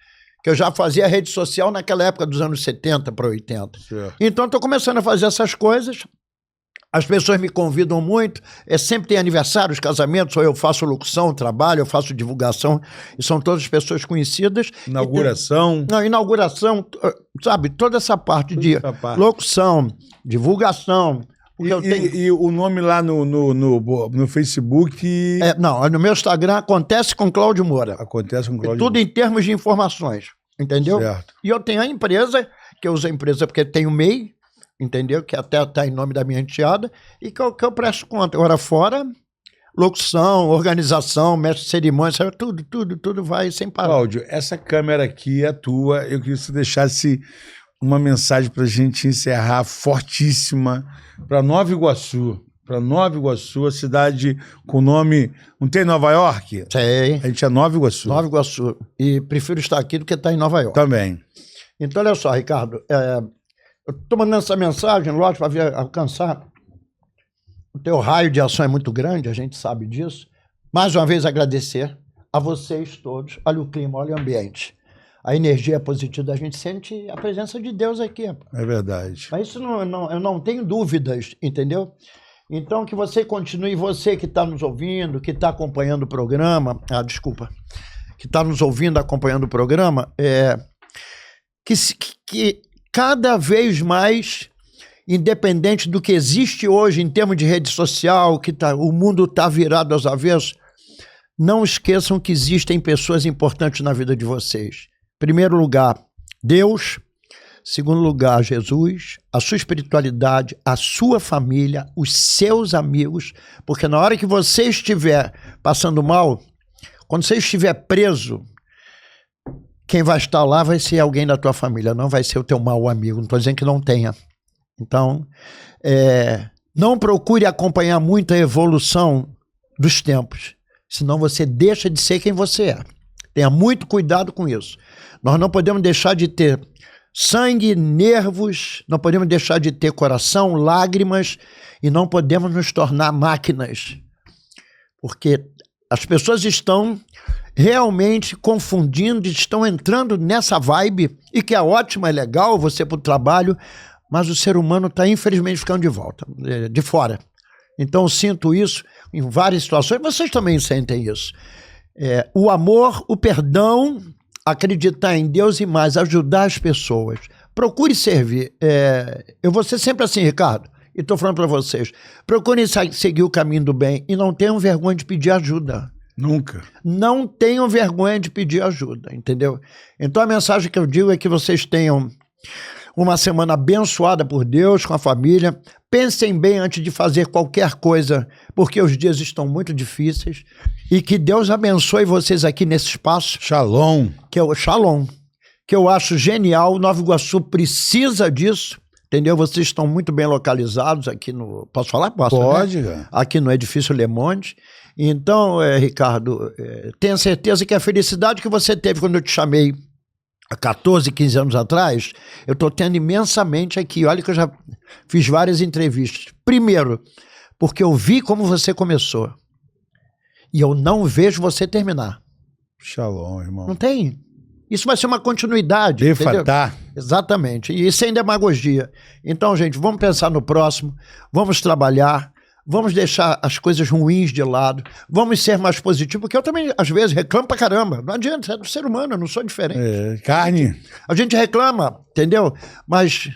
que eu já fazia rede social naquela época dos anos 70 para 80. Certo. Então, estou começando a fazer essas coisas. As pessoas me convidam muito, sempre tem aniversários, casamentos, ou eu faço locução, trabalho, eu faço divulgação, e são todas pessoas conhecidas. Inauguração. Inauguração, sabe, toda essa parte de locução, divulgação. E o nome lá no Facebook... Não, no meu Instagram acontece com Cláudio Moura. Acontece com Cláudio Tudo Moura. Em termos de informações, entendeu? Certo. E eu tenho a empresa, que eu uso a empresa porque tem o MEI, entendeu? Que até está em nome da minha enteada, e que eu presto conta. Agora, fora, locução, organização, mestre de cerimônia, tudo vai sem parar. Cláudio, essa câmera aqui é tua. Eu queria que você deixasse uma mensagem para a gente encerrar fortíssima para Nova Iguaçu. Para Nova Iguaçu, a cidade com nome... Não tem Nova York? Sei. A gente é Nova Iguaçu. Nova Iguaçu. E prefiro estar aqui do que estar em Nova York. Também. Então, olha só, Ricardo, eu estou mandando essa mensagem, lógico, para alcançar. O teu raio de ação é muito grande, a gente sabe disso. Mais uma vez, agradecer a vocês todos. Olha o clima, olha o ambiente. A energia positiva, a gente sente a presença de Deus aqui. É verdade. Mas isso eu não tenho dúvidas, entendeu? Então, que você continue, você que está nos ouvindo, que está acompanhando o programa, que está nos ouvindo, acompanhando o programa, que cada vez mais, independente do que existe hoje em termos de rede social, o mundo está virado aos avessos, não esqueçam que existem pessoas importantes na vida de vocês. Em primeiro lugar, Deus. Segundo lugar, Jesus, a sua espiritualidade, a sua família, os seus amigos, porque na hora que você estiver passando mal, quando você estiver preso, quem vai estar lá vai ser alguém da tua família, não vai ser o teu mau amigo. Não estou dizendo que não tenha. Então, não procure acompanhar muito a evolução dos tempos, senão você deixa de ser quem você é. Tenha muito cuidado com isso. Nós não podemos deixar de ter sangue, nervos, não podemos deixar de ter coração, lágrimas, e não podemos nos tornar máquinas. Porque as pessoas estão realmente confundindo, estão entrando nessa vibe, e que é ótima, é legal, você para o trabalho, mas o ser humano está infelizmente ficando de fora. Então eu sinto isso em várias situações, vocês também sentem isso. O amor, o perdão, acreditar em Deus e mais, ajudar as pessoas. Procure servir. Eu vou ser sempre assim, Ricardo, e estou falando para vocês. Procurem seguir o caminho do bem e não tenham vergonha de pedir ajuda. Nunca. Não tenham vergonha de pedir ajuda, entendeu? Então a mensagem que eu digo é que vocês tenham uma semana abençoada por Deus, com a família. Pensem bem antes de fazer qualquer coisa, porque os dias estão muito difíceis. E que Deus abençoe vocês aqui nesse espaço. Shalom. Que é o Shalom, que eu acho genial. Nova Iguaçu precisa disso, entendeu? Vocês estão muito bem localizados aqui no... Posso falar? Posso, Pode, né? cara. Aqui no Edifício Le Monde. Então, Ricardo, tenha certeza que a felicidade que você teve quando eu te chamei há 14, 15 anos atrás, eu estou tendo imensamente aqui. Olha que eu já fiz várias entrevistas. Primeiro, porque eu vi como você começou. E eu não vejo você terminar. Shalom, irmão. Não tem. Isso vai ser uma continuidade. Defatar. Exatamente. E sem demagogia. Então, gente, vamos pensar no próximo. Vamos trabalhar. Vamos deixar as coisas ruins de lado. Vamos ser mais positivos. Porque eu também, às vezes, reclamo pra caramba. Não adianta, é do ser humano, eu não sou diferente. Carne. A gente reclama, entendeu? Mas...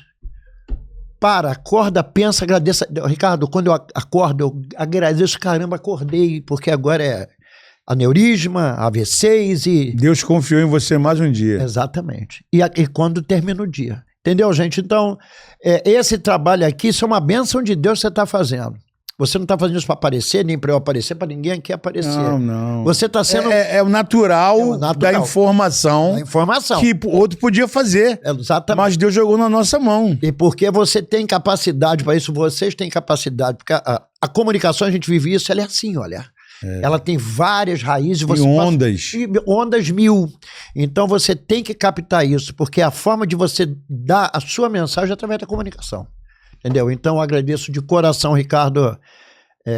acorda, pensa, agradeça. Ricardo, quando eu acordo, eu agradeço, caramba, acordei, porque agora é aneurisma, AVCs e... Deus confiou em você mais um dia. Exatamente. E quando termina o dia. Entendeu, gente? Então, esse trabalho aqui, isso é uma bênção de Deus que você está fazendo. Você não está fazendo isso para aparecer, nem para eu aparecer, para ninguém aqui aparecer. Não, não. Você está sendo... É o natural, da informação. Da informação. Que outro podia fazer. Exatamente. Mas Deus jogou na nossa mão. E porque você tem capacidade para isso, vocês têm capacidade. Porque a comunicação, a gente vive isso, ela é assim, olha. Ela tem várias raízes. E ondas. Ondas 1000. Então você tem que captar isso, porque é a forma de você dar a sua mensagem através da comunicação. Entendeu? Então eu agradeço de coração, Ricardo,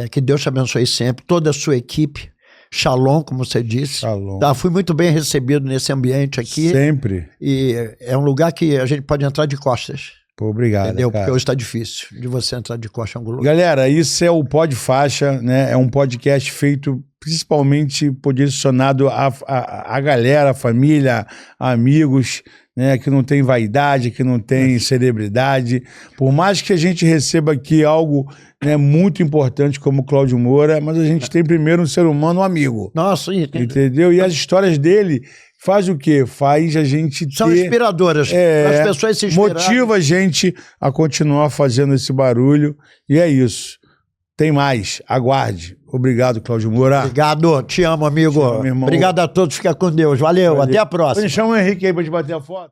que Deus te abençoe sempre, toda a sua equipe. Shalom, como você disse. Shalom. Tá, fui muito bem recebido nesse ambiente aqui. Sempre. E é um lugar que a gente pode entrar de costas. Pô, obrigado, entendeu? cara. Porque hoje está difícil de você entrar de costas em algum lugar. Galera, isso é o Pod Faixa, né? É um podcast feito principalmente direcionado à galera, à família, a amigos, né? Que não tem vaidade, que não tem celebridade. Por mais que a gente receba aqui algo, né, muito importante como o Cláudio Moura, mas a gente tem primeiro um ser humano, um amigo. Nossa, entendeu? E as histórias dele faz o quê? Faz a gente ter... São inspiradoras. As pessoas se inspirarem. Motiva a gente a continuar fazendo esse barulho. E é isso. Tem mais. Aguarde. Obrigado, Cláudio Moura. Obrigado. Te amo, amigo. Te amo, meu irmão. Obrigado a todos. Fica com Deus. Valeu. Até a próxima. Chama o Henrique aí pra gente bater a foto.